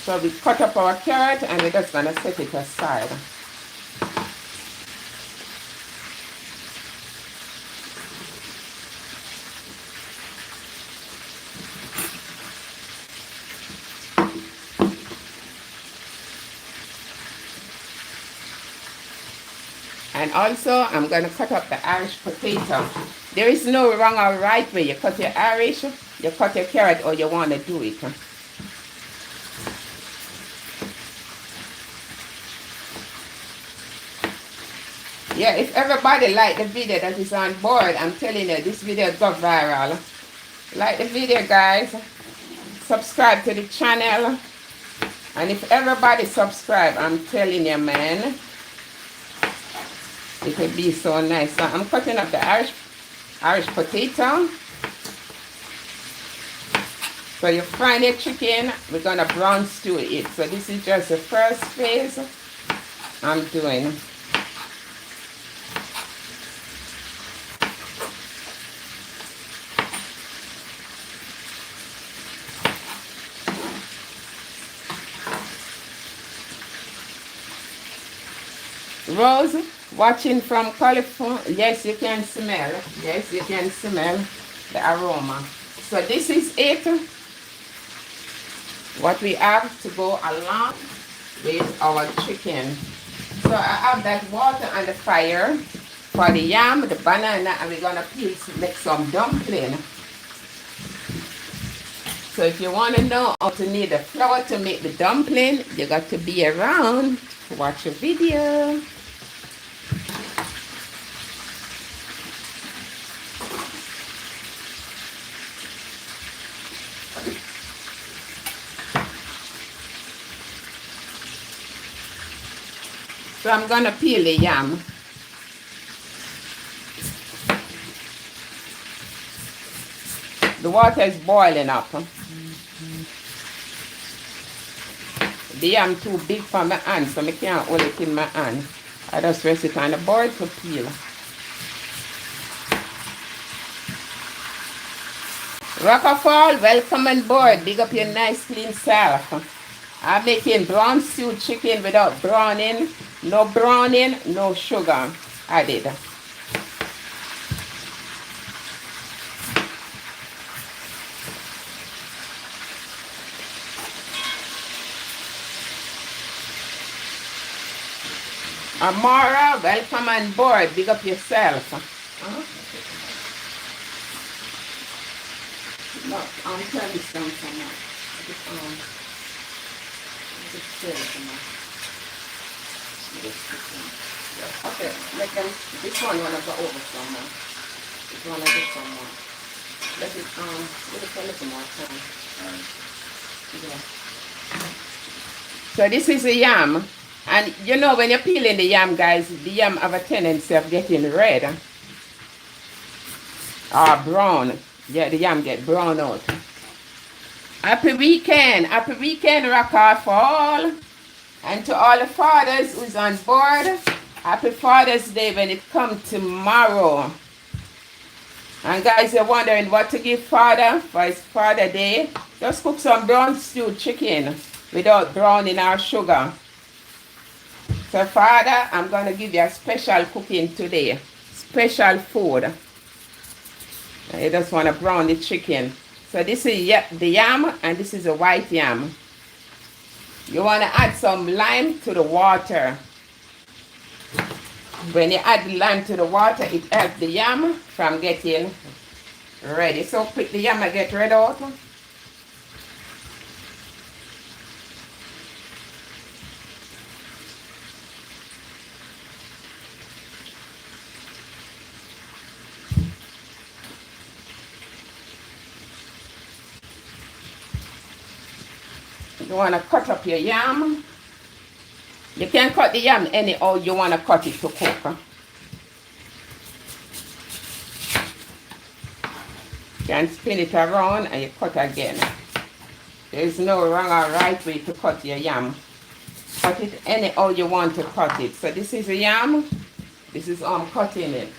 So we cut up our carrot and we're just gonna set it aside. And also, I'm going to cut up the Irish potato. There is no wrong or right way. You cut your Irish, you cut your carrot, or you want to do it. Yeah, if everybody like the video that is on board, I'm telling you, this video go viral. Like the video, guys. Subscribe to the channel. And if everybody subscribe, I'm telling you, man, it will be so nice. So I'm cutting up the Irish potato. So you fry the chicken, we're gonna brown stew it. So this is just the first phase I'm doing. Rose, watching from California. Yes, you can smell. Yes, you can smell the aroma. So this is it. What we have to go along with our chicken. So I have that water on the fire for the yam, the banana, and we're gonna make some dumpling. So if you want to know how to knead the flour to make the dumpling, you got to be around to watch the video. So I'm gonna peel the yam. The water is boiling up. The yam too big for my hand, so I can't hold it in my hand. I just rest it on the board to peel. Rockafall, welcome on board. Big up your nice clean self. I'm making brown stew chicken without browning. No browning, no sugar added. Amara, welcome on board. Big up yourself. No, I'm turning this down for now. Okay, let them, this one wanna go over some more. This one I do some more. Let it, give it a little more time. Yeah. So this is the yam. And you know when you're peeling the yam, guys, the yam have a tendency of getting red. Or brown. Yeah, the yam get brown out. Happy weekend, rock hard for all. And to all the fathers who's on board, happy Father's Day when it comes tomorrow. And guys, you're wondering what to give Father for his Father Day. Just cook some brown stewed chicken without browning or sugar. So Father, I'm going to give you a special cooking today. Special food. You just want to brown the chicken. So this is the yam and this is a white yam. You want to add some lime to the water. When you add the lime to the water, it helps the yam from getting ready. So quick the yam get red out. You want to cut up your yam. You can cut the yam anyhow you want to cut it to cook. You can spin it around and you cut again. There is no wrong or right way to cut your yam. Cut it anyhow you want to cut it. So this is a yam. This is how I'm cutting it.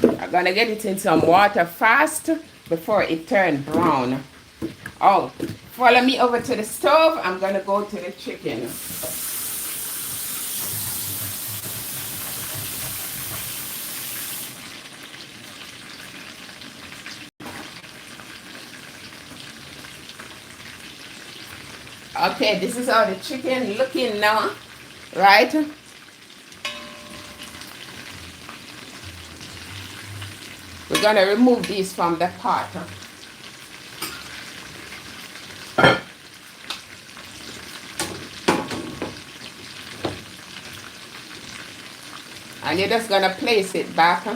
I'm gonna get it in some water fast before it turns brown. Oh, follow me over to the stove. I'm gonna go to the chicken. Okay, this is how the chicken looking now, right? We're gonna remove these from the pot. And you're just gonna place it back.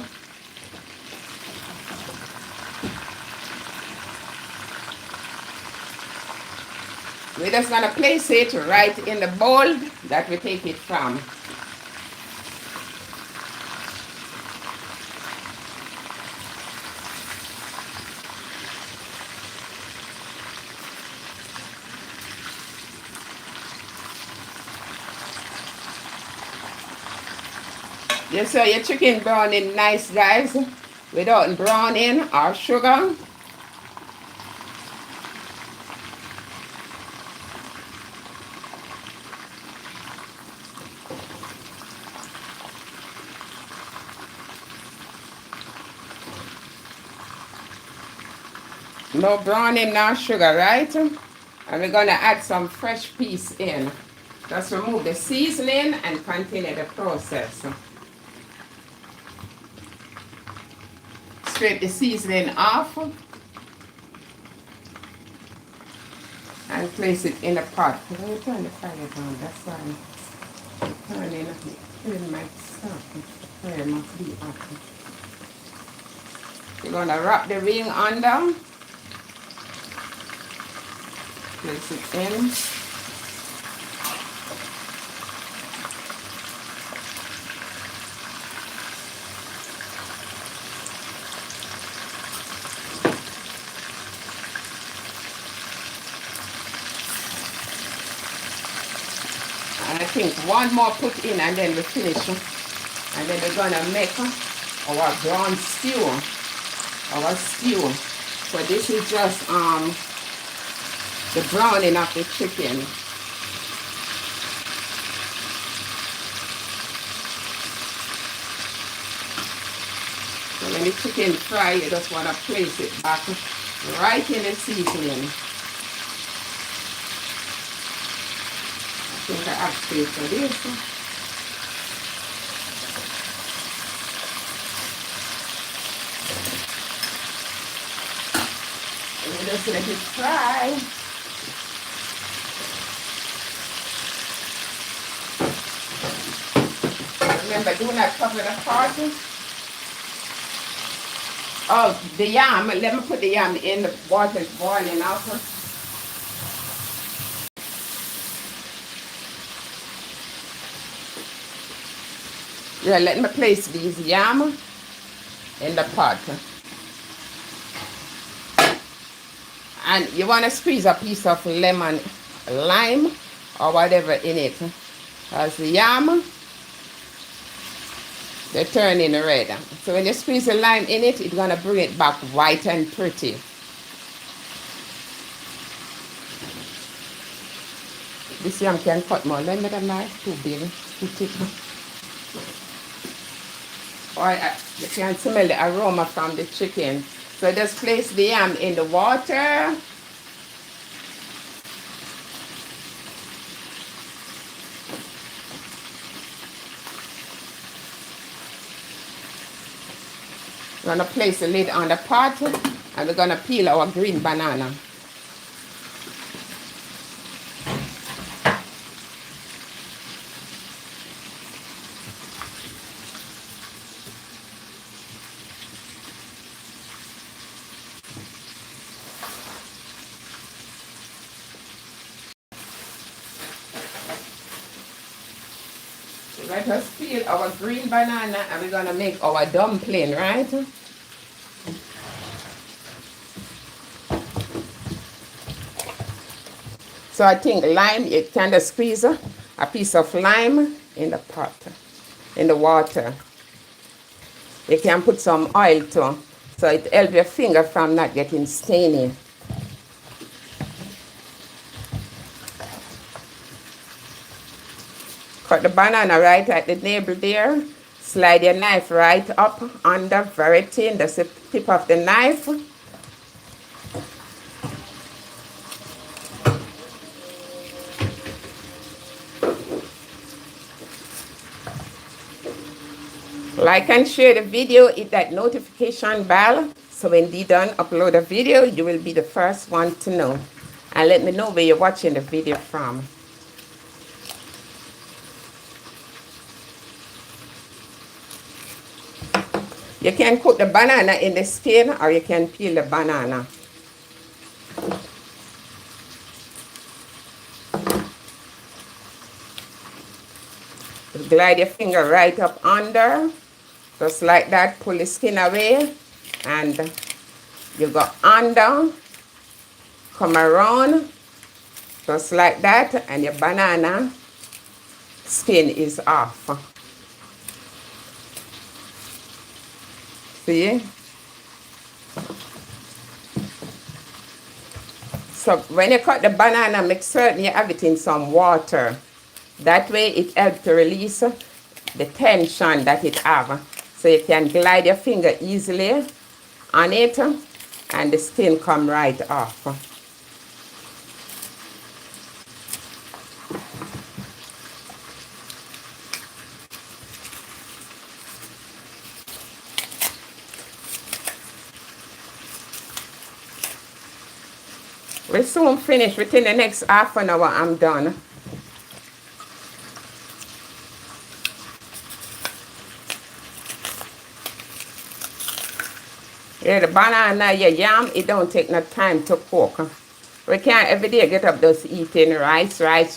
We're just gonna place it right in the bowl that we take it from. Just so your chicken browning nice, guys, without browning or sugar. No browning, no sugar, right? And we're gonna add some fresh peas in. Just remove the seasoning and continue the process. Scrape the seasoning off and place it in a pot. Let me turn the fire down, that's why I'm turning my stuff. The fire must be up. You're gonna wrap the ring under. Place it in. And I think one more put in and then we finish. And then we're gonna make our brown stew. Our stew. So this is just the browning of the chicken. So when the chicken fry, you just want to place it back right in the seasoning. I think I have space for this. And you just let it fry. Remember, do not cover the pot. Oh, the yam. Let me put the yam in the water boiling out. Yeah, let me place these yam in the pot. And you want to squeeze a piece of lemon, lime, or whatever in it. As the yam, they're turning red. So when you squeeze the lime in it, it's going to bring it back white and pretty. This yam can cut more. Let me have a knife. Too big, too thick. Or you can smell the aroma from the chicken. So just place the yam in the water. We're going to place the lid on the pot and we're going to peel our green banana. Let us peel our green banana and we're going to make our dumpling, right? So I think lime, you kind of squeeze a piece of lime in the pot, in the water. You can put some oil too, so it helps your finger from not getting stainy. Cut the banana right at the navel there. Slide your knife right up under, very thin. That's the tip of the knife. Like and share the video, hit that notification bell, so when they done upload a video, you will be the first one to know. And let me know where you're watching the video from. You can cook the banana in the skin, or you can peel the banana. Glide your finger right up under, just like that. Pull the skin away, and you go under, come around, just like that, and your banana skin is off. See? So when you cut the banana, make certain you have it in some water. That way it helps to release the tension that it have. So you can glide your finger easily on it, and the skin come right off. We'll soon finish. Within the next half an hour, I'm done. Yeah, the banana, your yam, it don't take no time to cook. We can't every day get up just eating rice. Let's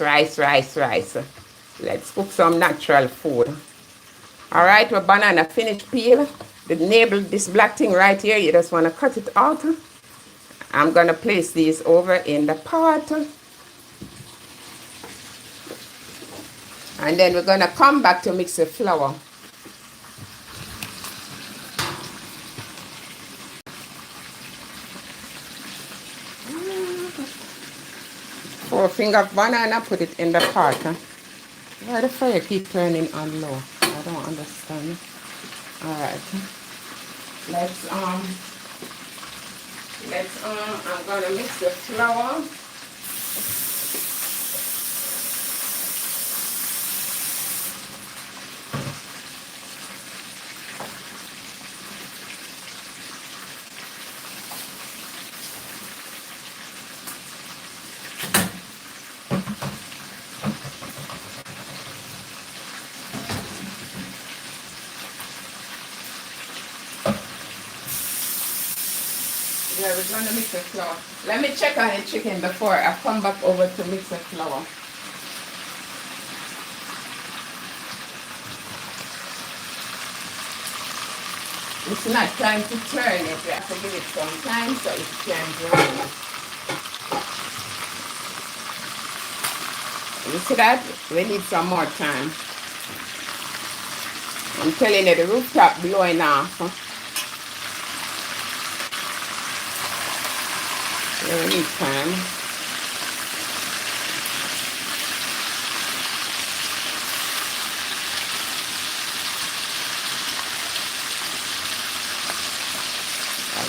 cook some natural food. All right, our banana finished peel. The navel, this black thing right here, you just want to cut it out. I'm going to place these over in the pot. And then we're going to come back to mix the flour. 4-finger banana, put it in the pot. Why the fire keep turning on low? I don't understand. Alright. I'm gonna mix the flour. Yeah, we're gonna mix the flour. Let me check on the chicken before I come back over to mix the flour. It's not time to turn it. We have to give it some time so it can brown. You see that? We need some more time. I'm telling you, the rooftop blowing off. We need time.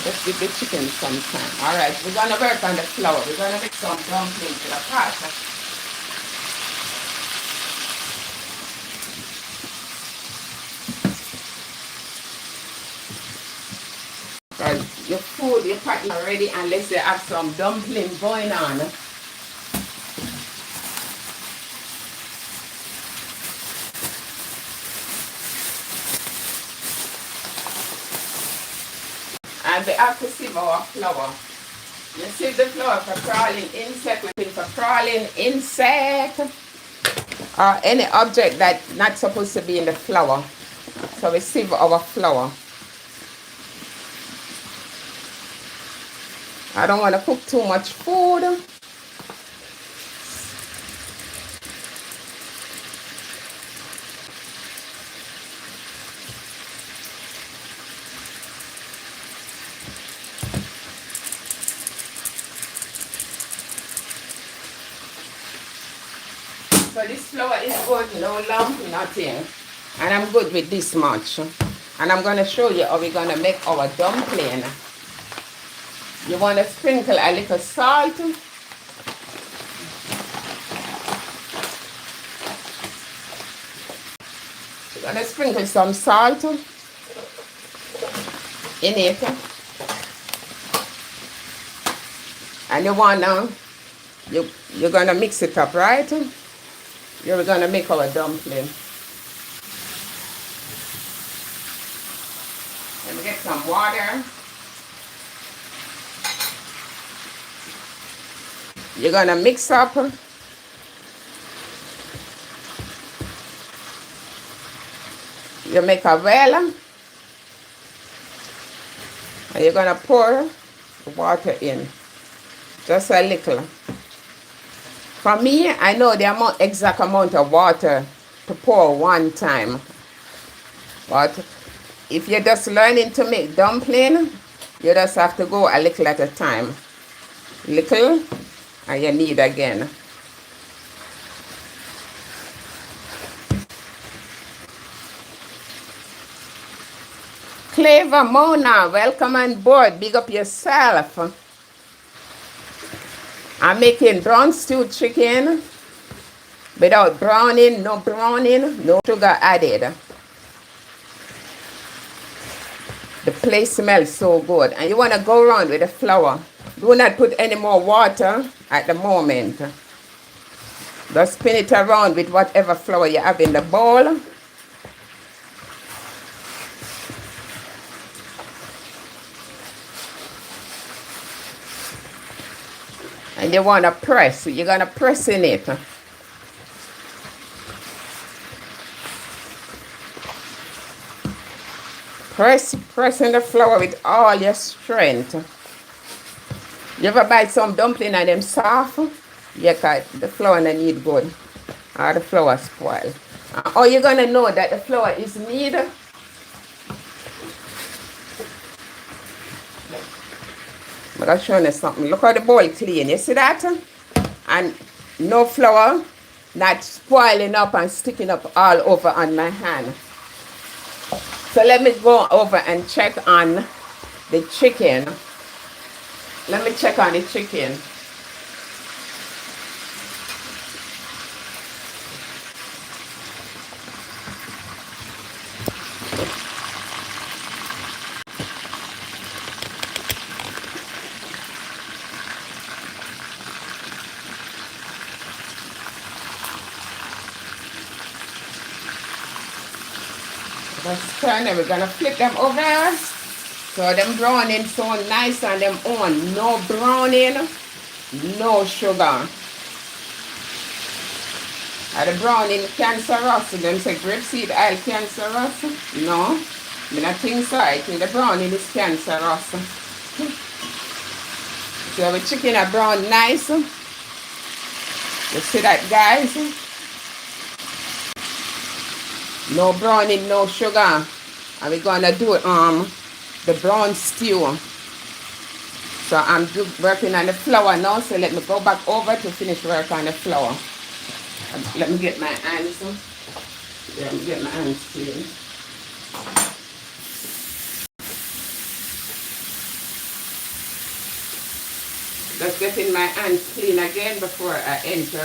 Let's give the chicken some time. Alright, we're gonna work on the flour. We're gonna make some dumplings to the pot. Because your food, your pot is ready unless you have some dumpling going on. And we have to sieve our flour. You sieve the flour for crawling insect, looking for crawling insect, or any object that's not supposed to be in the flour. So we sieve our flour. I don't want to cook too much food. So this flour is good, no lump, nothing. And I'm good with this much. And I'm going to show you how we're going to make our dumpling. You want to sprinkle a little salt. You're going to sprinkle some salt in it. And you want to, you're going to mix it up, right? You're going to make our dumpling. Let me get some water. You're going to mix up. You make a well. And you're going to pour the water in. Just a little. For me, I know the exact amount of water to pour one time. But if you're just learning to make dumpling, you just have to go a little at a time. Little, and you need again. Clever Mona, welcome on board. Big up yourself. I'm making brown stewed chicken without browning, no sugar added. The place smells so good. And you want to go around with the flour. Do not put any more water at the moment. Just spin it around with whatever flour you have in the bowl. And you want to press. You're going to press in it. Press in the flour with all your strength. You ever buy some dumpling and them soft? Yeah, the flour don't need good. Or the flour spoil. Or you're going to know that the flour is needed. I'm going to show you something. Look how the bowl clean. You see that? And no flour, not spoiling up and sticking up all over on my hand. So let me go over and check on the chicken. Let me check on the chicken. Let's turn them. We're gonna flip them over. So them browning so nice on them own. No browning, no sugar. Are the browning cancerous? Them say grapeseed oil cancerous? No, I don't think so. I think the browning is cancerous. So the chicken are brown nice. You see that, guys? No browning, no sugar. And we're gonna do the brown stew. So I'm working on the flour now, so let me go back over to finish work on the flour. Let me get my hands. Let me get my hands clean. Just getting my hands clean again before I enter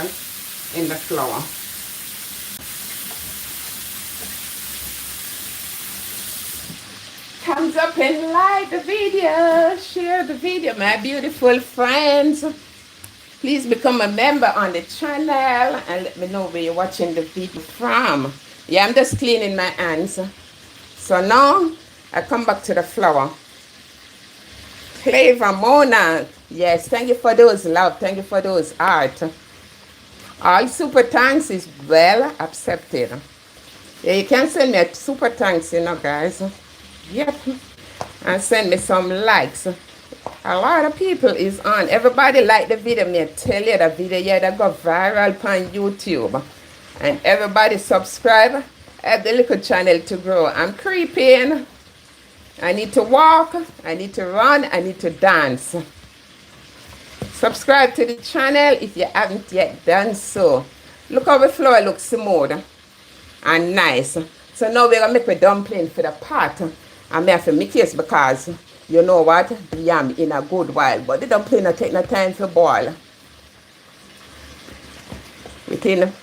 in the flour. Thumbs up and like the video, share the video, my beautiful friends. Please become a member on the channel and let me know where you're watching the video from. Yeah, I'm just cleaning my hands. So now I come back to the flour. Clever Mona, yes, thank you for those love, thank you for those art. All super thanks is well accepted. Yeah, you can send me a super thanks, you know, guys. Yep, and send me some likes. A lot of people is on. Everybody like the video. Me tell you the video, yeah, that go viral on YouTube. And everybody subscribe. Help the little channel to grow. I'm creeping. I need to walk. I need to run. I need to dance. Subscribe to the channel if you haven't yet done so. Look how the flour looks smooth and nice. So now we're gonna make a dumpling for the pot. And I have to make this because you know what? The yam in a good while. But the dumpling will take no time to boil. Within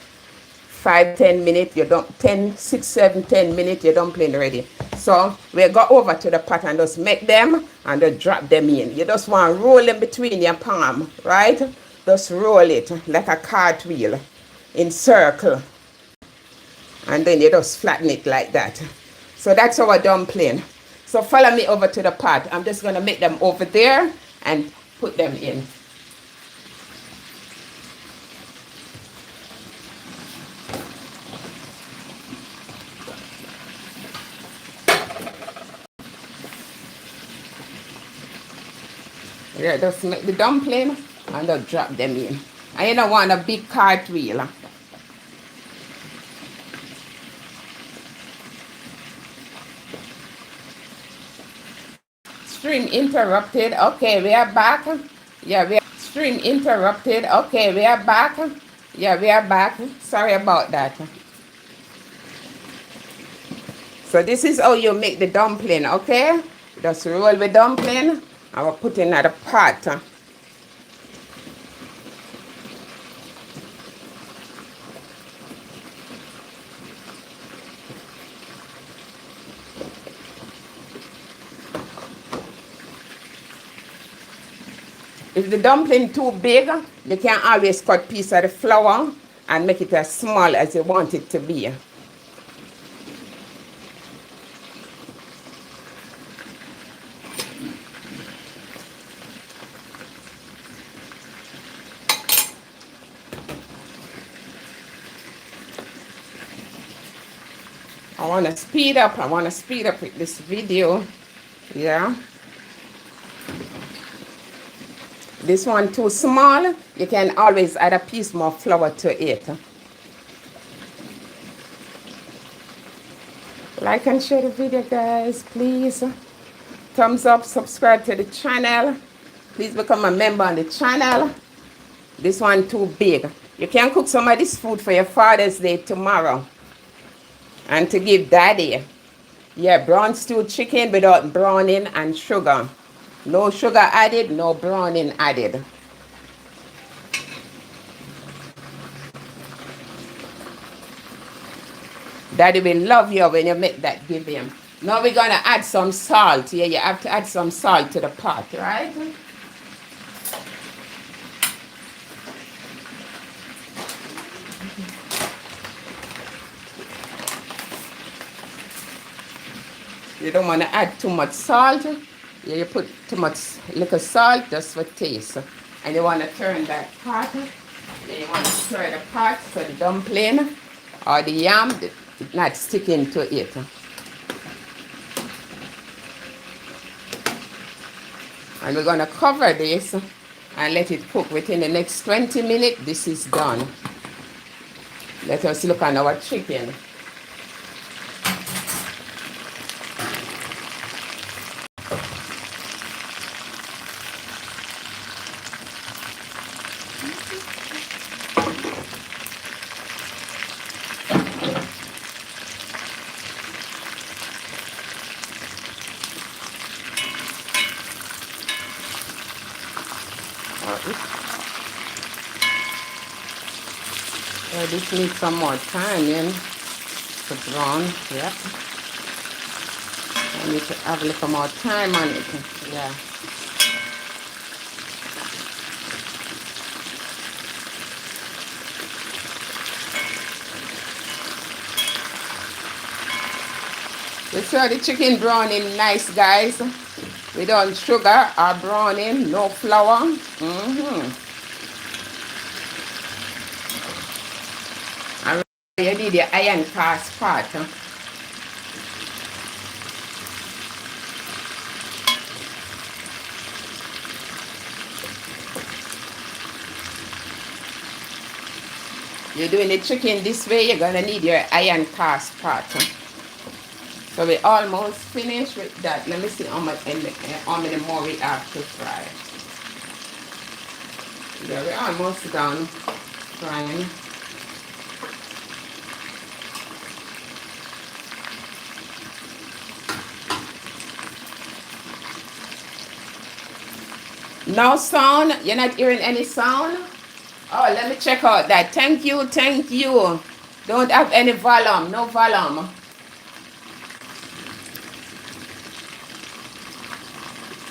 5-10 minutes, you don't 10, 6, 7, 10 minutes, your dumpling ready. So we go over to the pot and just make them and just drop them in. You just want to roll them between your palm, right? Just roll it like a cartwheel in circle. And then you just flatten it like that. So that's our dumpling. So follow me over to the pot. I'm just going to make them over there and put them in. Yeah, just make the dumpling and just drop them in. And you don't want a big cartwheel. Stream interrupted. Okay, we are back. Yeah, we are stream interrupted. Okay, we are back. Yeah, we are back. Sorry about that. So this is how you make the dumpling, okay? Just roll the dumpling and we'll put in the pot. If the dumpling too big, you can always cut piece of the flour and make it as small as you want it to be. I want to speed up with this video. Yeah. This one too small, you can always add a piece more flour to it. Like and share the video, guys, please. Thumbs up, subscribe to the channel. Please become a member on the channel. This one too big. You can cook some of this food for your Father's Day tomorrow. And to give Daddy. Yeah, brown stewed chicken without browning and sugar. No sugar added, no browning added. Daddy will love you when you make that, give him. Now we're going to add some salt. Yeah, you have to add some salt to the pot, right? You don't want to add too much salt. Yeah, you put too much little salt just for taste. And you want to turn that pot. Yeah, you want to stir the pot so the dumpling or the yam is not sticking to it. And we're going to cover this and let it cook within the next 20 minutes. This is done. Let us look on our chicken. This needs some more time in to brown. Yep. I need to have a little more time on it. Yeah. You saw the chicken browning nice, guys. Without sugar or browning, no flour. And you need your iron cast pot. You're doing the chicken this way, you're gonna need your iron cast pot. So we're almost finished with that. Let me see how many more we have to fry. Yeah, we're almost done frying. No sound? You're not hearing any sound? Oh, let me check out that. Thank you, thank you. Don't have any volume, no volume.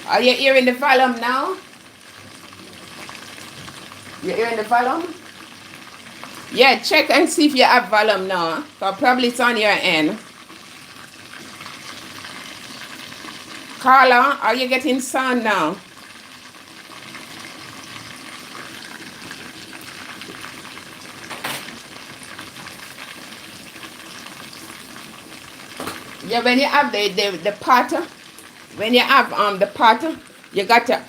Are you hearing the volume now? You hearing the volume? Yeah, check and see if you have volume now. So probably it's on your end. Carla, are you getting sound now? Yeah, when you have the pot, when you have the pot, you got to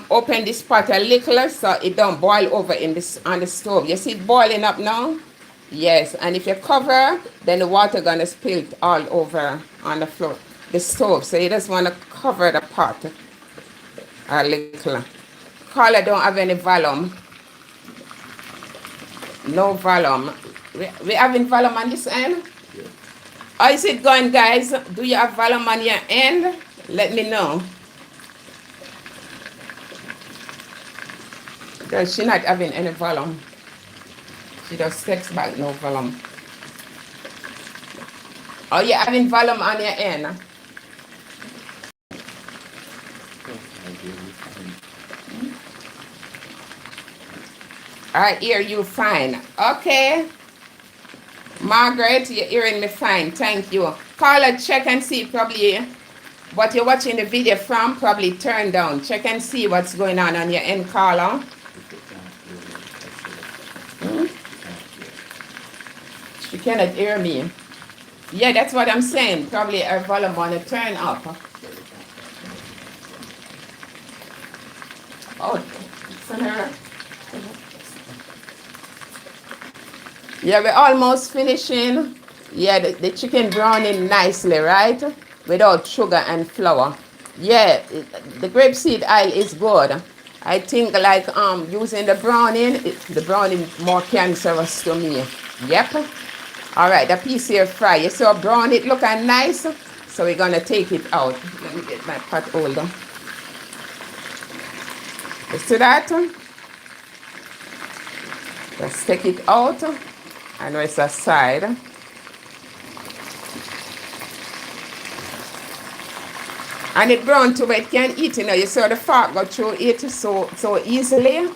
open this pot a little so it don't boil over in this on the stove. You see it boiling up now? Yes, and if you cover, then the water gonna spill all over on the floor, the stove. So you just wanna cover the pot a little. Carla don't have any volume. No volume. We having volume on this end? How is it going, guys? Do you have volume on your end? Let me know. Because she not having any volume. She just texts back no volume. Are you having volume on your end? I hear you fine. Okay. Margaret, you're hearing me fine. Thank you. Carla, check and see probably what you're watching the video from. Probably turn down. Check and see what's going on your end, Carla. She cannot hear me. Yeah, that's what I'm saying. Probably her volume want to turn up. Oh, send her. Yeah, we're almost finishing. Yeah, the chicken browning nicely, right? Without sugar and flour. Yeah, the grapeseed oil is good. I think like using the browning more cancerous to me. Yep. All right, the piece here fry. You saw brown it looking nice. So we're gonna take it out. Let me get my pot holder. You see that? Let's take it out and rest aside. And it brown too, but it can't eat, you know. You saw the fork go through it so easily.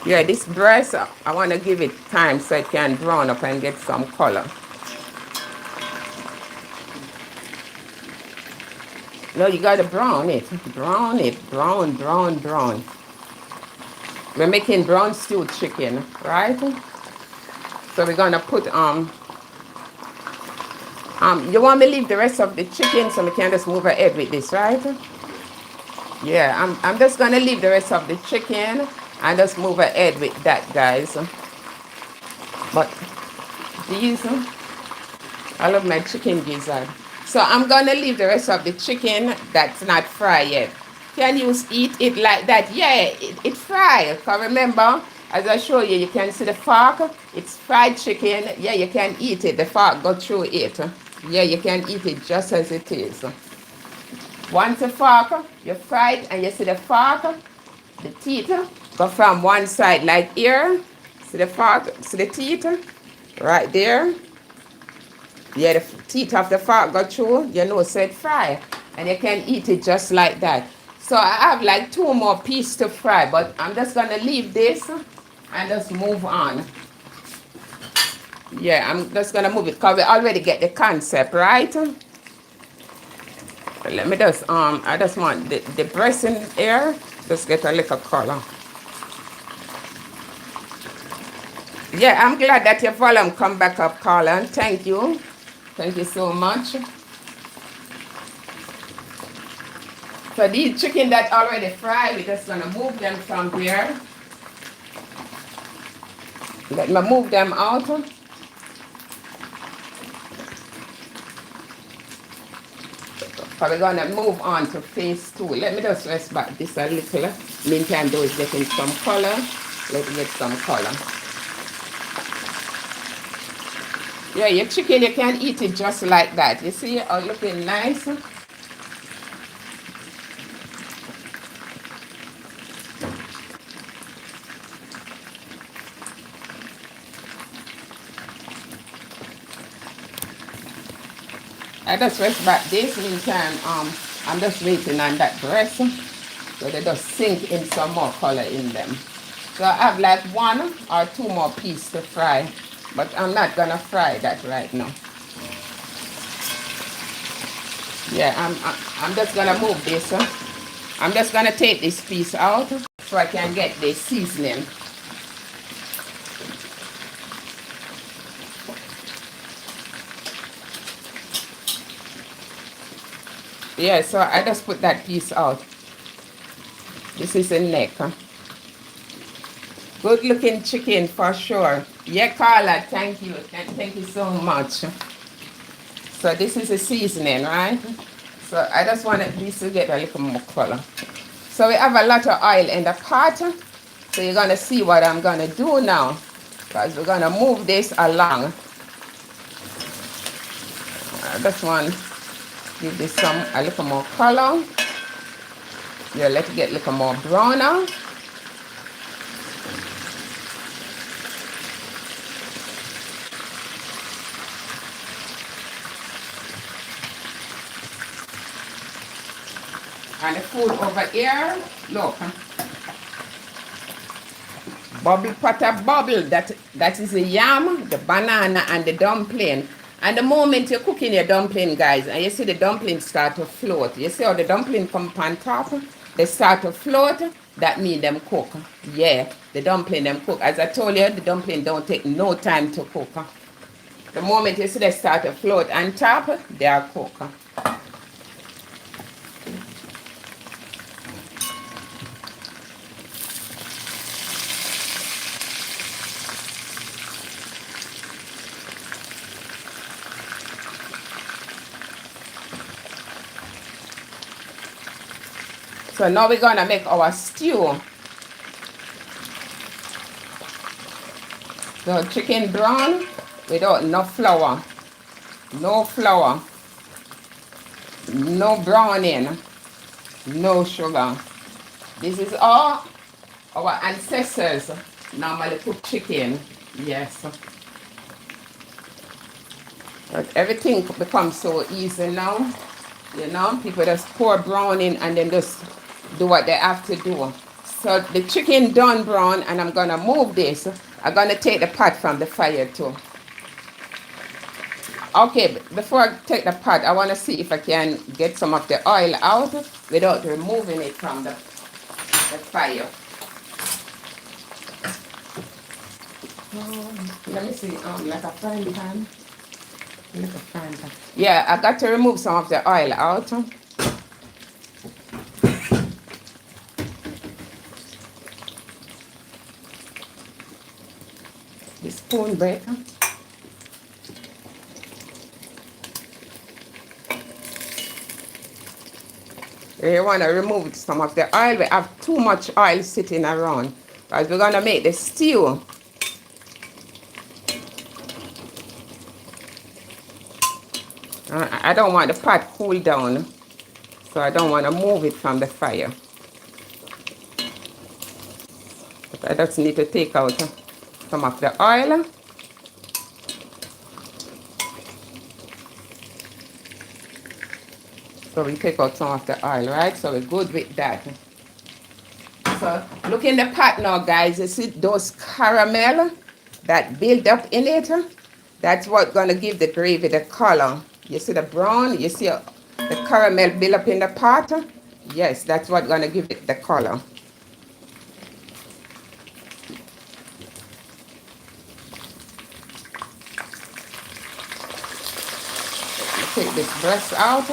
Yeah, this breast, I want to give it time so it can brown up and get some color. No, you got to brown it. Brown it. Brown, brown, brown. We're making brown stewed chicken, right? So we're going to put, you want me to leave the rest of the chicken so we can just move ahead with this, right? Yeah, I'm just going to leave the rest of the chicken and just move ahead with that, guys. But these, I love my chicken gizzard. So I'm going to leave the rest of the chicken that's not fried yet. Can you eat it like that? Yeah, it fried. Because remember, as I show you, you can see the fork. It's fried chicken. Yeah, you can eat it. The fork go through it. Yeah, you can eat it just as it is. Once the fork, you fry it and you see the fork, the teeth go from one side like here. See the fork, see the teeth right there. Yeah, the teeth of the fork go through, you know, so it fry. And you can eat it just like that. So I have like 2 more pieces to fry, but I'm just going to leave this and just move on. Yeah, I'm just going to move it because we already get the concept, right? Let me just, I just want the breast in here, just get a little color. Yeah, I'm glad that your volume come back up, Colin. Thank you. Thank you so much. So these chicken that already fried, we're just gonna move them from here. Let me move them out. So we're gonna move on to phase 2. Let me just rest back this a little. Meantime, those getting some color. Let's get some color. Yeah, your chicken, you can eat it just like that. You see, it's looking nice. I just rest back this meantime. I'm just waiting on that breast so they just sink in some more color in them. So I have like 1 or 2 more pieces to fry, but I'm not gonna fry that right now. Yeah, I'm just gonna move this. I'm just gonna take this piece out so I can get the seasoning. Yeah, so I just put that piece out. This is the neck. Good looking chicken for sure. Yeah, Carla, thank you. Thank you so much. So this is the seasoning, right? So I just want this to get a little more color. So we have a lot of oil in the pot. So you're gonna see what I'm gonna do now. Because we're gonna move this along. I just want to give this a little more color. Yeah, let it get a little more browner. And the food over here, look. Bubble potter bubble, that is the yam, the banana, and the dumpling. And the moment you're cooking your dumpling, guys, and you see the dumpling start to float, you see how the dumpling come up on top? They start to float, that means them cook. Yeah, the dumpling them cook. As I told you, the dumpling don't take no time to cook. The moment you see they start to float on top, they are cooked. So now we're gonna make our stew. So chicken brown without no flour. No flour. No browning. No sugar. This is all our ancestors normally cook chicken. Yes. But everything becomes so easy now. You know, people just pour brown in and then just do what they have to do. So the chicken done brown, and I'm gonna move this. I'm gonna take the pot from the fire too. Okay, before I take the pot, I wanna see if I can get some of the oil out without removing it from the fire. Let me see, like a frying pan. Like a frying pan. Yeah, I got to remove some of the oil out. The spoon breaker. You want to remove some of the oil. We have too much oil sitting around. Because we're going to make the stew. I don't want the pot cool down. So I don't want to move it from the fire. But I just need to take out some of the oil. So we take out some of the oil, right? So we're good with that. So look in the pot now, guys. You see those caramel that build up in it? That's what's going to give the gravy the color. You see the brown? You see the caramel build up in the pot? Yes, that's what's going to give it the color. Take this breast out.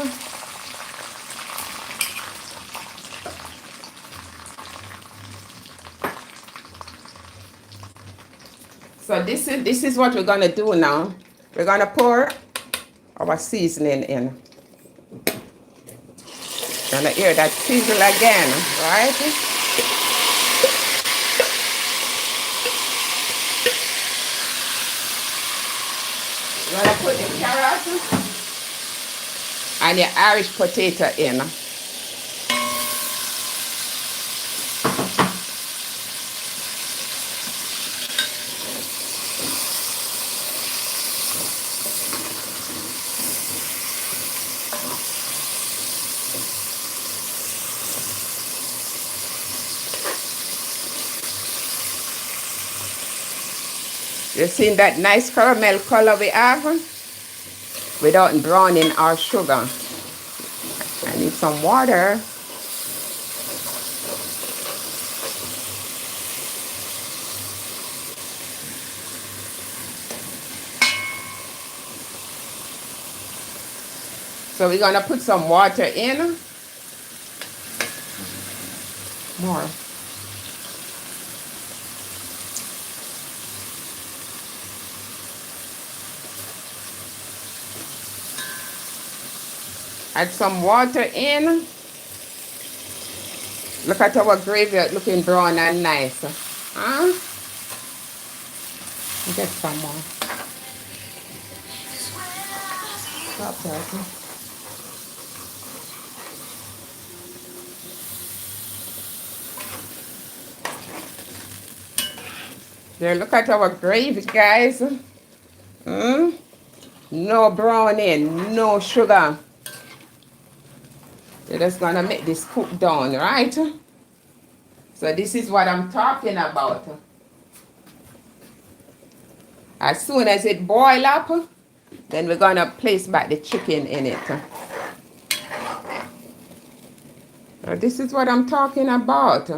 So this is what we're gonna do now. We're gonna pour our seasoning in. Gonna hear that sizzle again, right? gonna put the carrot and your Irish potato in. You seen that nice caramel color we have without browning our sugar. I need some water. So we're gonna put some water in. More. Add some water in. Look at our gravy looking brown and nice. Huh? Get some more. Stop that. There, look at our gravy, guys. No browning, no sugar. You're just gonna make this cook down, right? So this is what I'm talking about. As soon as it boil up, then we're gonna place back the chicken in it. So this is what I'm talking about.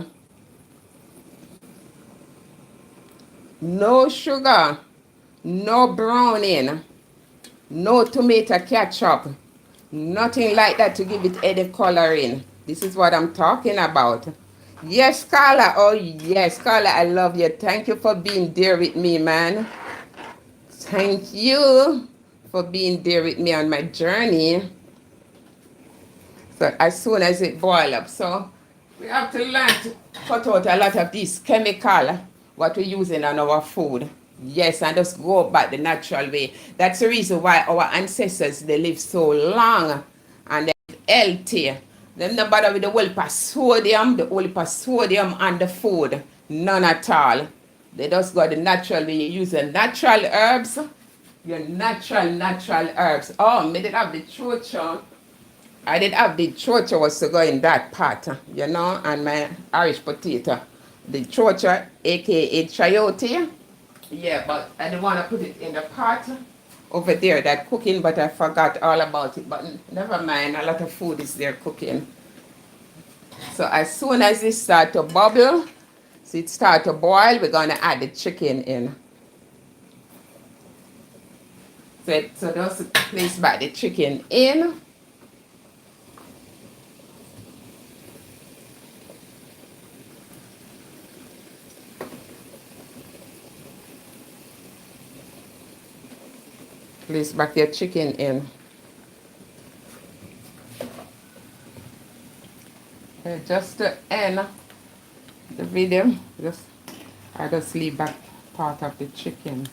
No sugar, no browning, no tomato ketchup, nothing like that to give it any coloring. This is what I'm talking about. Yes, Carla. Oh, yes, Carla, I love you. Thank you for being there with me, man. Thank you for being there with me on my journey. So as soon as it boils up, so we have to learn to cut out a lot of this chemical what we're using on our food. Yes, and just go back the natural way. That's the reason why our ancestors, they live so long and they're healthy. Them no bother with the whole heap of sodium on the food. None at all. They just got the natural way. You use the natural herbs. Your natural herbs. Oh, me did have the chocho. I did have the chocho was to go in that pot, you know, and my Irish potato. The chocho, aka chayote. Yeah, but I didn't want to put it in the pot over there that cooking, but I forgot all about it. But never mind, a lot of food is there cooking. So as soon as it start to bubble, so it start to boil, we're gonna add the chicken in. So just place back the chicken in. Place back your chicken in. Okay, just to end the video, I just leave back part of the chicken.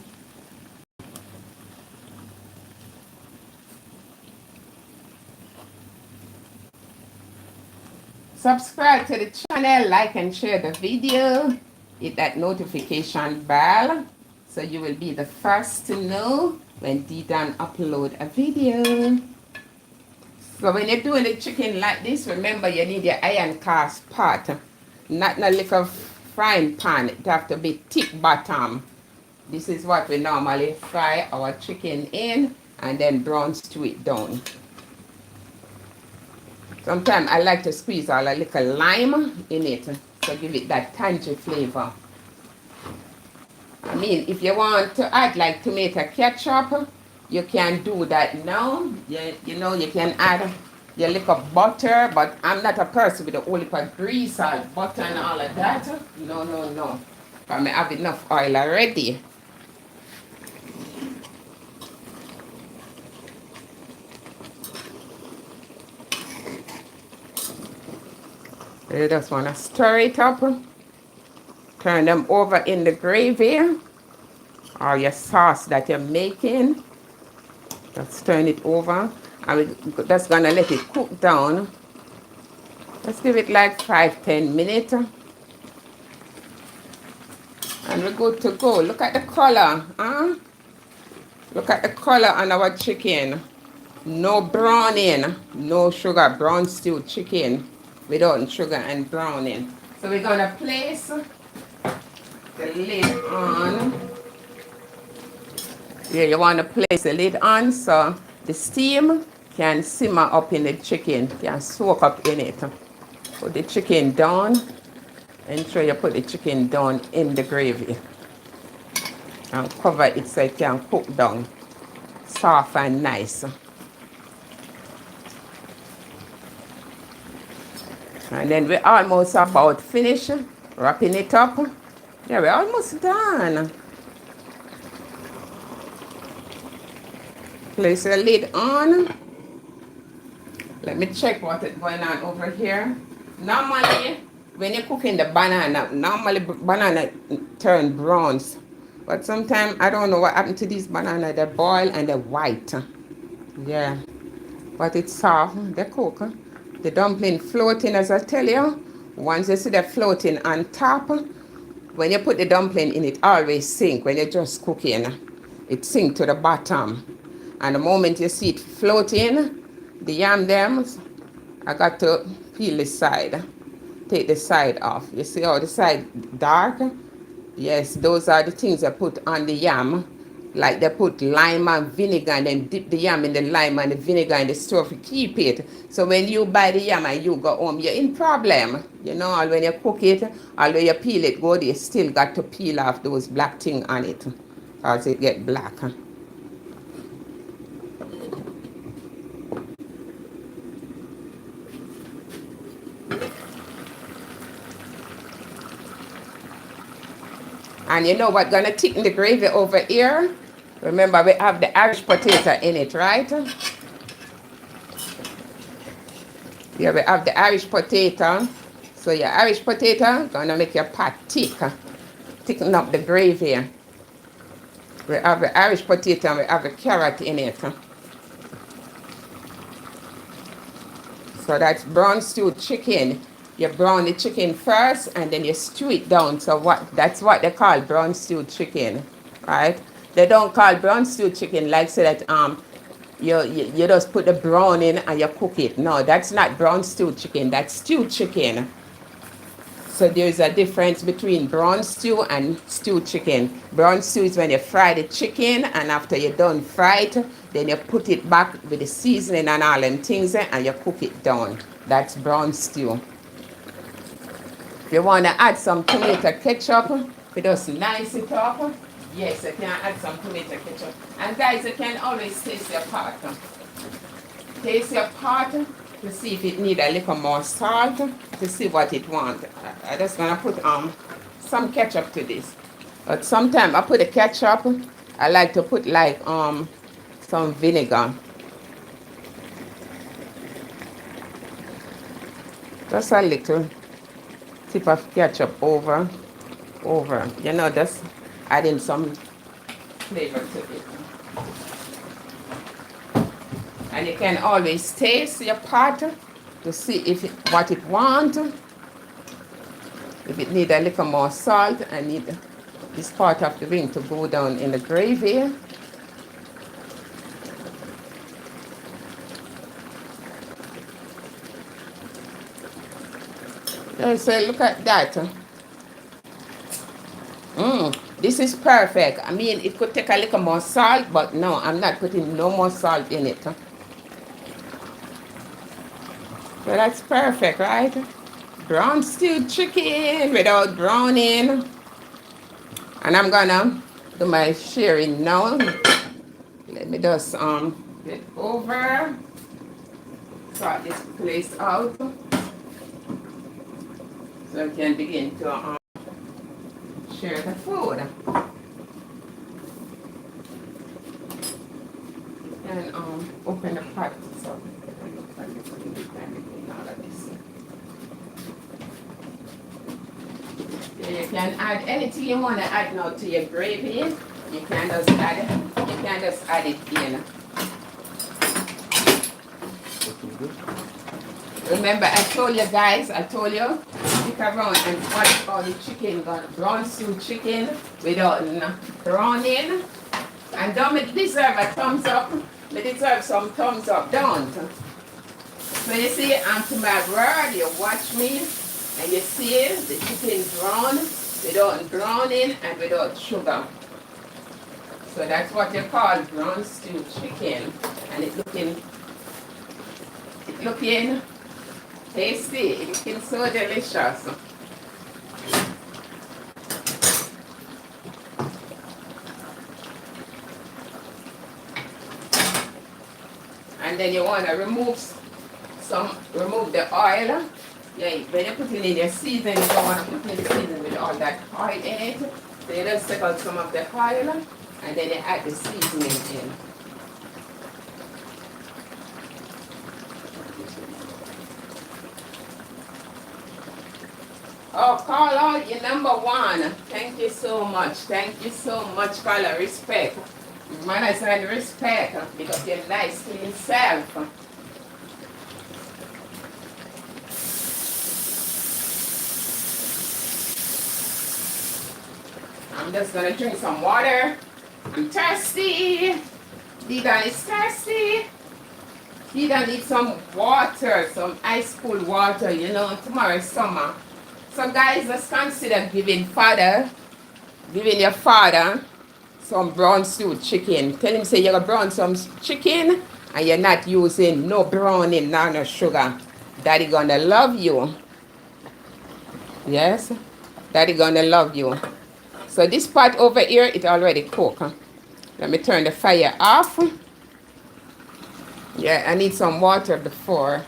Subscribe to the channel, like and share the video. Hit that notification bell so you will be the first to know when Didan upload a video. So when you're doing the chicken like this, remember you need your iron cast pot, not a little frying pan. It have to be thick bottom. This is what we normally fry our chicken in and then brown stew it down. Sometimes I like to squeeze all a little lime in it to give it that tangy flavor. I mean, if you want to add like tomato ketchup, you can do that now. You know, you can add your little butter, but I'm not a person with a whole heap of grease or butter and all of that. No. I have enough oil already. You just want to stir it up. Turn them over in the gravy or your sauce that you're making. Just turn it over. And we just gonna let it cook down. Let's give it like 5-10 minutes. And we're good to go. Look at the color, huh? Look at the color on our chicken. No browning, no sugar, brown stewed chicken without sugar and browning. So we're gonna place the lid on. Yeah, you want to place the lid on so the steam can simmer up in the chicken, can soak up in it. Put the chicken down. Ensure you put the chicken down in the gravy. And cover it so it can cook down soft and nice. And then we're almost about finished. Wrapping it up. Yeah, we're almost done. Place the lid on. Let me check what is going on over here. Normally, when you're cooking the banana, normally banana turn browns. But sometimes, I don't know what happened to these banana. They boil and they're white. Yeah. But it's soft. They cook. The dumpling floating, as I tell you. Once you see the floating on top, when you put the dumpling in, it always sink. When you're just cooking, it sink to the bottom. And the moment you see it floating, the yam them, I got to peel the side. Take the side off. You see how the side dark? Yes, those are the things I put on the yam. Like they put lime and vinegar and then dip the yam in the lime and the vinegar in the store to keep it. So when you buy the yam and you go home, you're in problem. You know, when you cook it, although you peel it good, you still got to peel off those black thing on it. Because it get black. And you know what gonna thicken the gravy over here? Remember, we have the Irish potato in it, right? Yeah, we have the Irish potato. So your Irish potato gonna make your pot thick. Thicken up the gravy. We have the Irish potato and we have the carrot in it. So that's brown stewed chicken. You brown the chicken first and then you stew it down. So that's what they call brown stewed chicken, right? They don't call brown stewed chicken like say that you just put the brown in and you cook it. No, that's not brown stewed chicken. That's stewed chicken. So there's a difference between brown stew and stewed chicken. Brown stew is when you fry the chicken and after you're done fry it, then you put it back with the seasoning and all them things and you cook it down. That's brown stew. If you want to add some tomato ketchup, you just nice it up. Yes, you can add some tomato ketchup. And guys, you can always taste your pot. Taste your pot to see if it need a little more salt, to see what it wants. I just gonna put some ketchup to this. But sometimes I put the ketchup, I like to put like some vinegar. Just a little tip of ketchup over. You know, just adding some flavor to it. And you can always taste your pot to see what it wants. If it need a little more salt, I need this part of the wing to go down in the gravy. So look at that. This is perfect. I mean, it could take a little more salt, but no, I'm not putting no more salt in it. So that's perfect, right? Brown stewed chicken without browning. And I'm gonna do my sharing now. Let me just get over. Sort this place out. So I can begin to share the food. And open the pot so all of this. You can add anything you want to add now to your gravy. You can just add it in. Remember, I told you guys, stick around and watch all the chicken, got brown stew chicken without browning. And don't deserve a thumbs up, they deserve some thumbs up, don't. So you see, to my word, you watch me, and you see the chicken brown, without browning and without sugar. So that's what you call brown stew chicken. And it's looking tasty, it's looking so delicious. And then you want to remove the oil. Yeah, when you put it in your seasoning, you don't want to put in the seasoning with all that oil in it. So you just take out some of the oil and then you add the seasoning in. Oh, Carla, you're number one. Thank you so much. Thank you so much, Carla. Respect. Manners and respect because you're nice to yourself. I'm just gonna drink some water. I'm thirsty. Dida is thirsty. Dida needs some water, some ice cold water. You know, tomorrow is summer. So guys, let's consider giving your father some brown stew chicken. Tell him say you're gonna brown some chicken and you're not using no browning, no sugar. Daddy gonna love you. Yes, Daddy gonna love you. So this pot over here, it already cooked. Let me turn the fire off. Yeah, I need some water before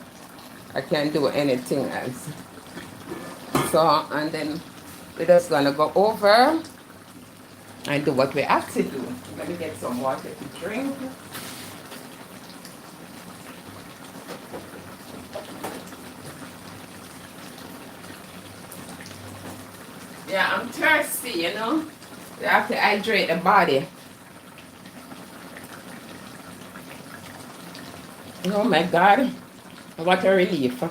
I can do anything else. So, and then we're just gonna go over and do what we have to do. Let me get some water to drink. Yeah, I'm thirsty, you know. You have to hydrate the body. Oh my God, what a relief.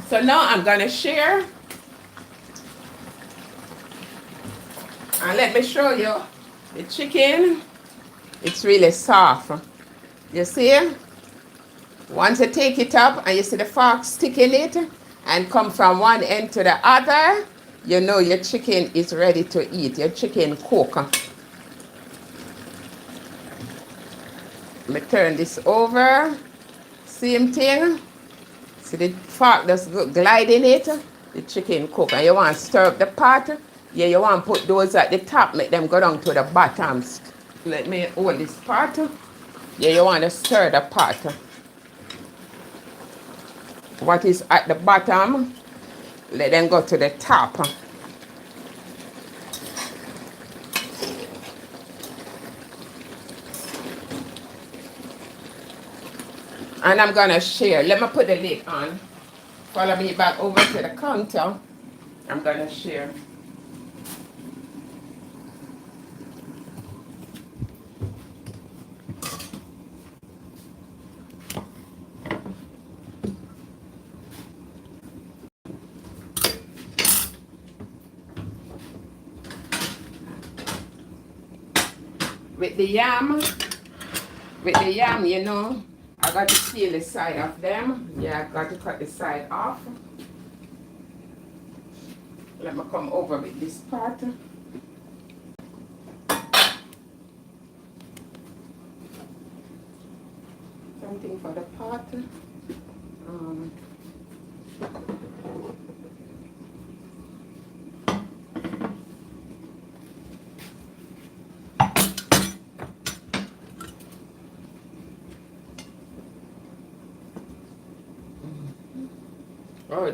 So now I'm gonna share. And let me show you the chicken. It's really soft. You see? Once you take it up and you see the fork stick in it and come from one end to the other, you know your chicken is ready to eat. Your chicken cook. Let me turn this over. Same thing. See the fork just glide in it. The chicken cook. And you want to stir up the pot. Yeah, you want to put those at the top. Make them go down to the bottom. Let me hold this pot. Yeah, you want to stir the pot. What is at the bottom, let them go to the top. And I'm gonna share. Let me put the lid on. Follow me back over to the counter. I'm gonna share. With the yam, you know, I got to peel the side of them. Yeah, I got to cut the side off. Let me come over with this part. Something for the pot.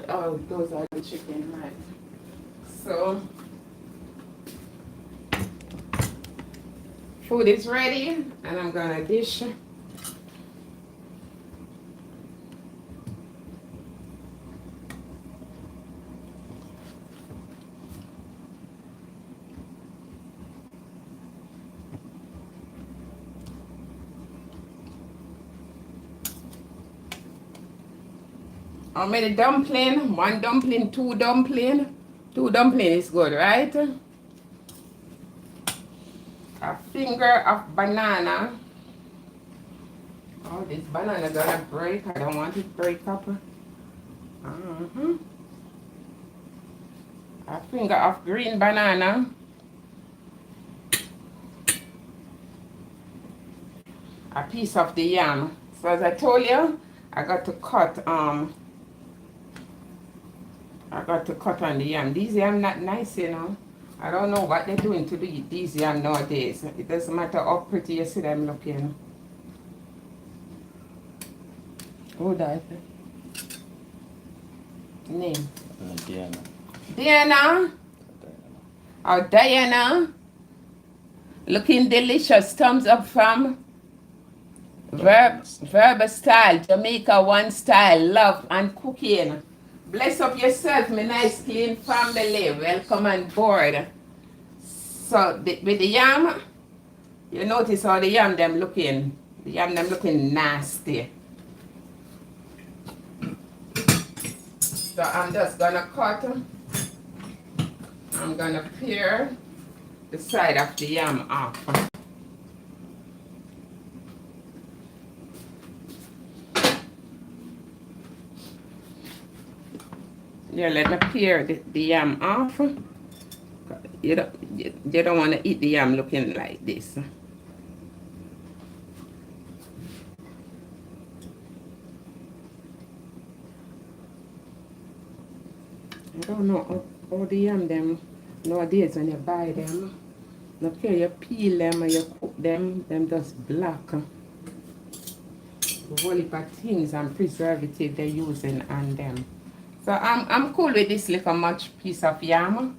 Oh, those are the chicken, right? So, food is ready, and I'm gonna dish. How many dumpling? One dumpling, two dumpling. Two dumpling is good, right? A finger of banana. Oh, this banana gonna break. I don't want it to break up. A finger of green banana. A piece of the yam. So as I told you, I got to cut on the yam. These yam not nice, you know. I don't know what they're doing to these yam nowadays. It doesn't matter how pretty you see them looking. Who that? Name? Diana. Diana? Oh, Diana? Looking delicious. Thumbs up from Verb style, Jamaica one style, love and cooking. Bless up yourself, my nice clean family. Welcome on board. So with the yam, you notice how the yam them looking nasty. So I'm just gonna cut. I'm gonna peel the side of the yam off. Yeah, let me peel the yam off. You don't want to eat the yam looking like this. I don't know how the yam them nowadays when you buy them. Not care you peel them or you cook them just black. The whole heap of things and preservative they're using on them. So I'm cool with this little much piece of yam.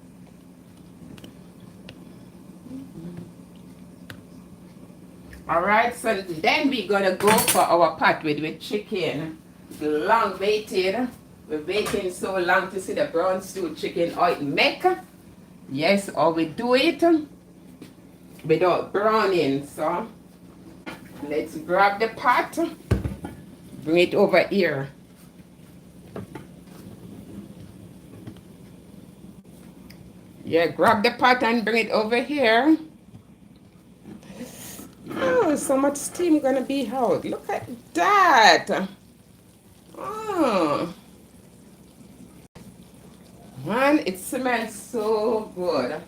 Alright, so then we're gonna go for our pot with chicken. Long waited. We're waiting so long to see the brown stew chicken how it make. Yes, or we do it without browning. So let's grab the pot, bring it over here. Yeah, grab the pot and bring it over here. Oh, so much steam gonna be out. Look at that. Oh. Man, it smells so good.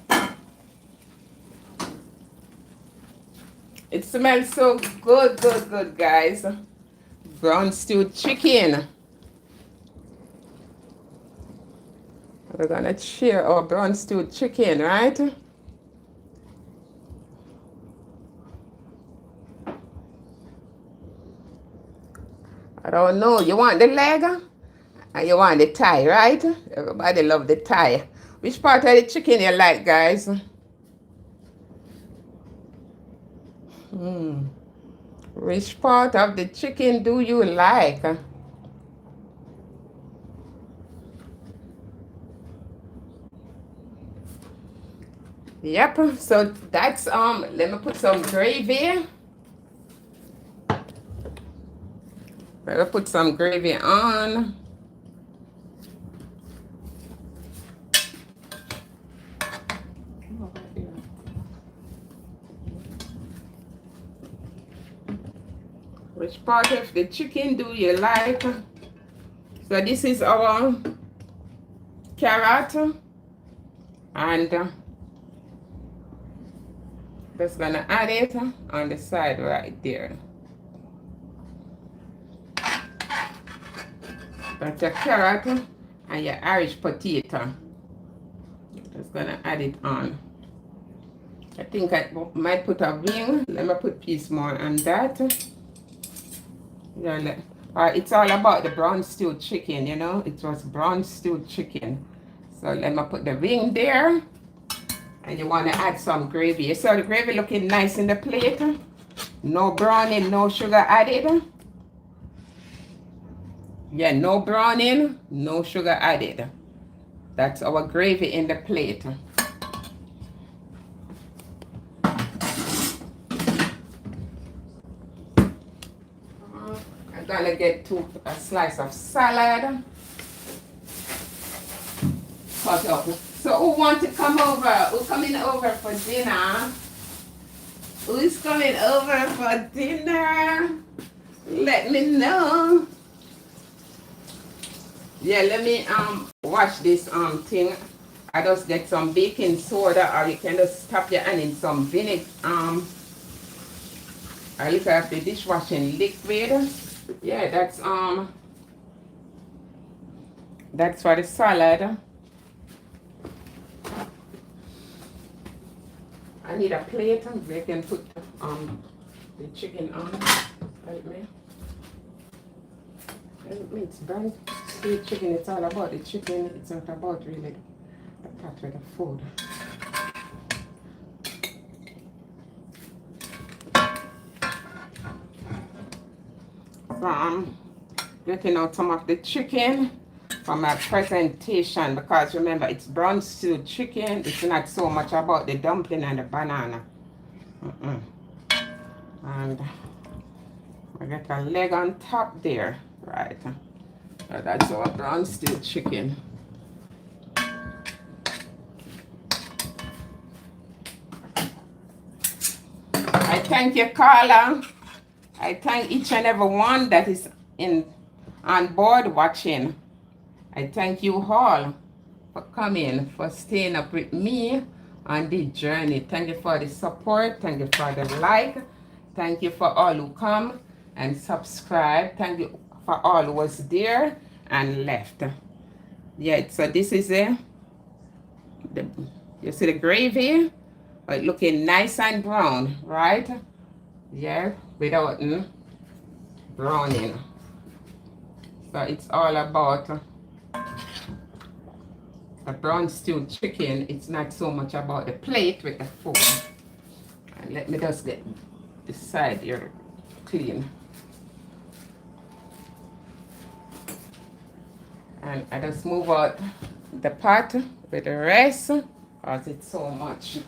It smells so good, guys. Brown stewed chicken. We're gonna share our brown stewed chicken, right? I don't know. You want the leg? And you want the thigh, right? Everybody love the thigh. Which part of the chicken you like, guys? Which part of the chicken do you like? Yep, so that's let me put some gravy. Better put some gravy on. Which part of the chicken do you like? So this is our carrot and just gonna add it on the side right there. That's your carrot and your Irish potato. Just gonna add it on. I think I might put a wing. Let me put piece more on that. Yeah, it's all about the brown stewed chicken, you know. It was brown stewed chicken. So let me put the wing there. And you want to add some gravy. You saw the gravy looking nice in the plate. No browning, no sugar added. Yeah, no browning, no sugar added. That's our gravy in the plate. I'm gonna get a slice of salad cut up. So who want to come over? Who's coming over for dinner? Who's coming over for dinner? Let me know. Yeah, let me wash this thing. I just get some baking soda, or you can just tap your hand in some vinegar. I look at the dishwashing liquid. Yeah, that's for the salad. I need a plate where I can put the chicken on. Help me. Help me. It's brand new chicken. It's all about the chicken. It's not about really the pot with the food. So I'm getting out some of the chicken for my presentation, because remember, it's brown stewed chicken. It's not so much about the dumpling and the banana. And I got a leg on top there, right? So that's our brown stewed chicken. I thank you, Carla. I thank each and every one that is on board watching. I thank you all for coming, for staying up with me on this journey. Thank you for the support. Thank you for the like. Thank you for all who come and subscribe. Thank you for all who was there and left. Yeah, so this is you see the gravy? But looking nice and brown, right? Yeah, without browning. So it's all about a brown stewed chicken. It's not so much about the plate with the food. And let me just get this side here clean. And I just move out the pot with the rest, because it's so much.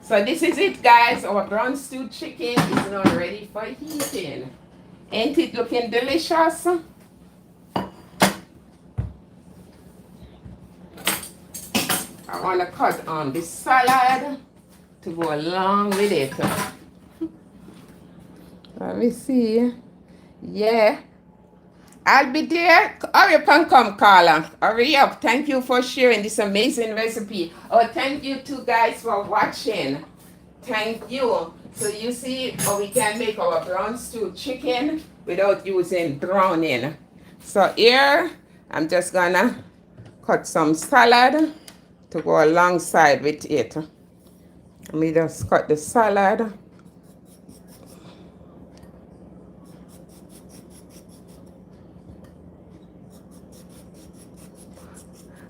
So this is it, guys. Our brown stewed chicken is now ready for eating. Ain't it looking delicious? I want to cut on the salad to go along with it. Let me see. Yeah. I'll be there. Hurry up and come, Carla. Hurry up. Thank you for sharing this amazing recipe. Oh, thank you too, guys, for watching. Thank you. So you see how we can make our brown stewed chicken without using browning. So here, I'm just gonna cut some salad to go alongside with it. Let me just cut the salad.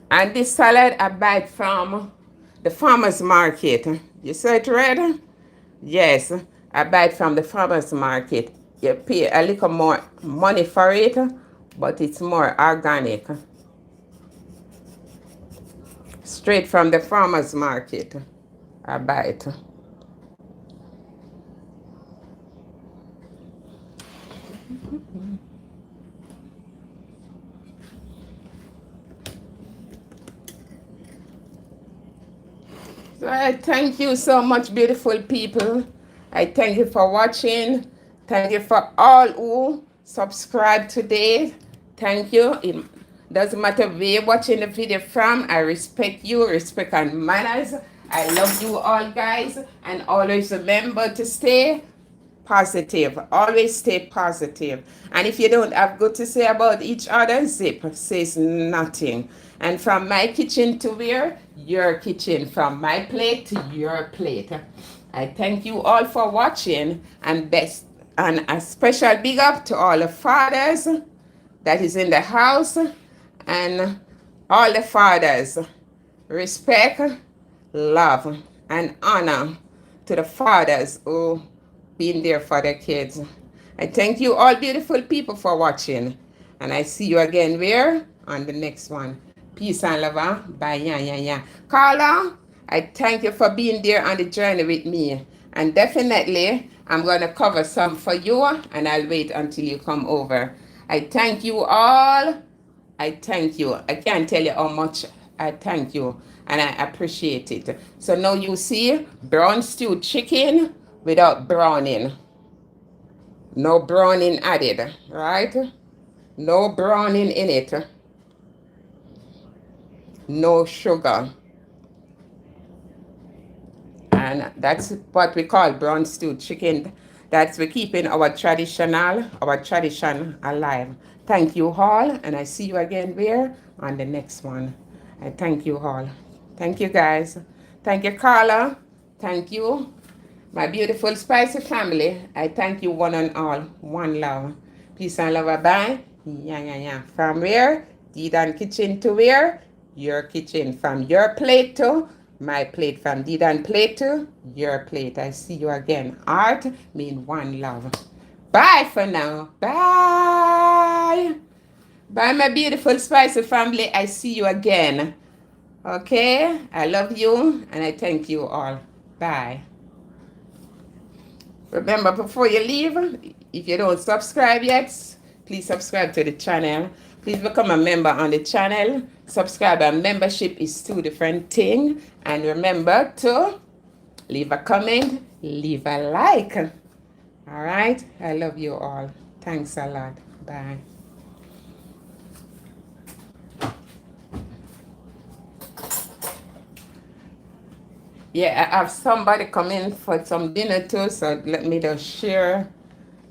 And this salad I buy from the farmer's market. You saw it red? Yes, I buy it from the farmer's market. You pay a little more money for it, but it's more organic. Straight from the farmer's market, I buy it. So I thank you so much, beautiful people. I thank you for watching. Thank you for all who subscribe today. Thank you. It doesn't matter where you're watching the video from. I respect you, respect and manners. I love you all, guys. And always remember to stay positive. Always stay positive. And if you don't have good to say about each other, zip says nothing. And from my kitchen to where? Your kitchen. From my plate to your plate. I thank you all for watching, and a special big up to all the fathers that is in the house, and all the fathers. Respect, love, and honor to the fathers who been there for their kids. I thank you all beautiful people for watching. And I see you again where? On the next one. Peace and love. Bye. Yeah. Carla, I thank you for being there on the journey with me. And definitely, I'm going to cover some for you, and I'll wait until you come over. I thank you all. I thank you. I can't tell you how much I thank you, and I appreciate it. So now you see brown stewed chicken without browning. No browning added, right? No browning in it. No sugar. And that's what we call brown stewed chicken. That's we're keeping our tradition alive. Thank you all, and I see you again there on the next one. I thank you all. Thank you guys. Thank you, Carla. Thank you, my beautiful spicy family. I thank you one and all. One love. Peace and love. Bye. Yeah, yeah, yeah. From where? Didan kitchen to where? Your kitchen. From your plate to my plate. From Didan plate to your plate. I see you again. Art mean one love. Bye for now. Bye. Bye, my beautiful spicy family. I see you again. Okay? I love you and I thank you all. Bye. Remember, before you leave, if you don't subscribe yet, please subscribe to the channel. Please become a member on the channel. Subscribe and membership is two different things. And remember to leave a comment, leave a like. All right? I love you all. Thanks a lot. Bye. Yeah, I have somebody coming for some dinner too, so let me just share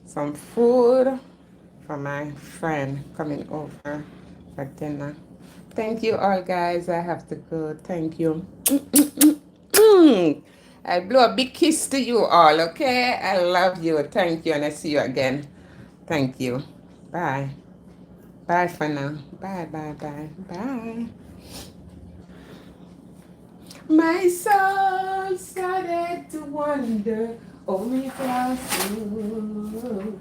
some food for my friend coming over for dinner. Thank you all, guys. I have to go. Thank you. I blow a big kiss to you all, okay? I love you. Thank you, and I see you again. Thank you. Bye. Bye for now. Bye, bye, bye, bye. My soul started to wonder, oh, we cross over,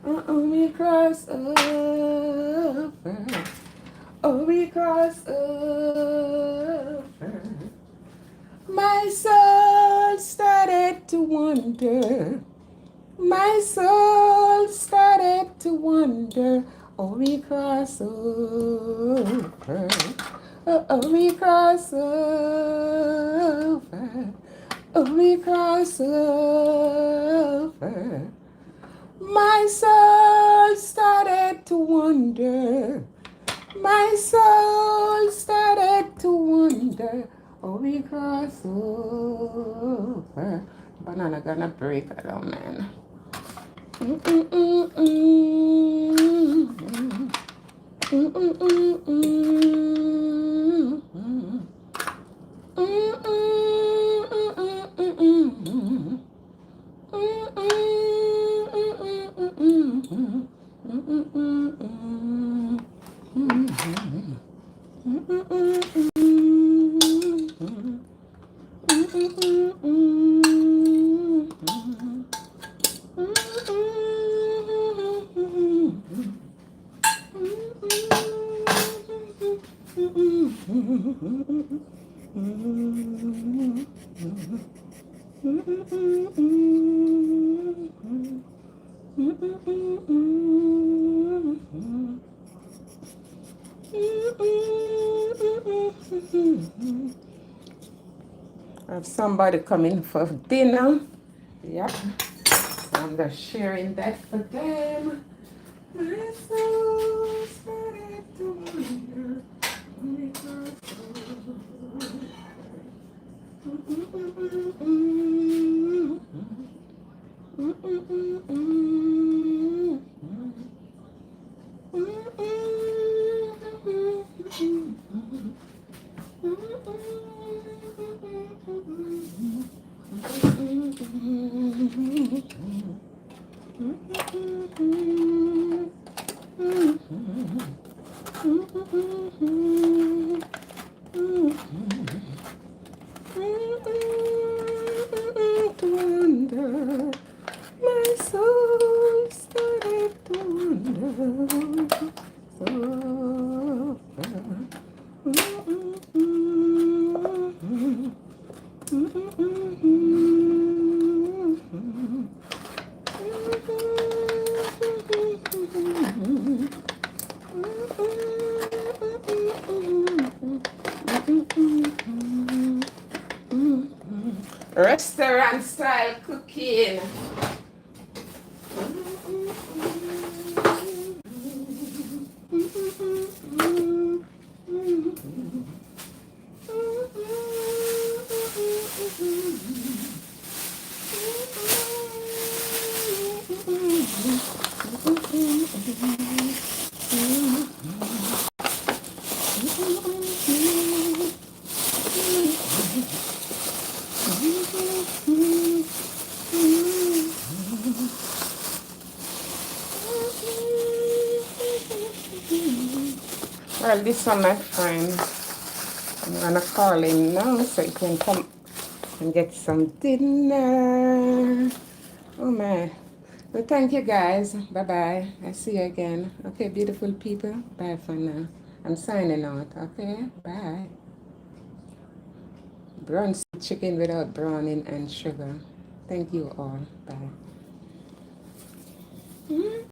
oh, we cross over, oh, we cross over. My soul started to wonder, my soul started to wonder, oh, we cross over. Oh, we cross over. Oh, we cross over. My soul started to wonder. My soul started to wonder. Oh, we cross over. Banana gonna break it down, man. I have somebody coming for dinner. Yep. So I'm just sharing that for them. My soul started to wonder. My soul started to wonder. Restaurant style cooking. Well, this one, my friend, I'm gonna call him now so he can come and get some dinner. Oh man. Well, thank you guys. Bye bye. I see you again. Okay, beautiful people. Bye for now. I'm signing out. Okay, bye. Brown chicken without browning and sugar. Thank you all. Bye.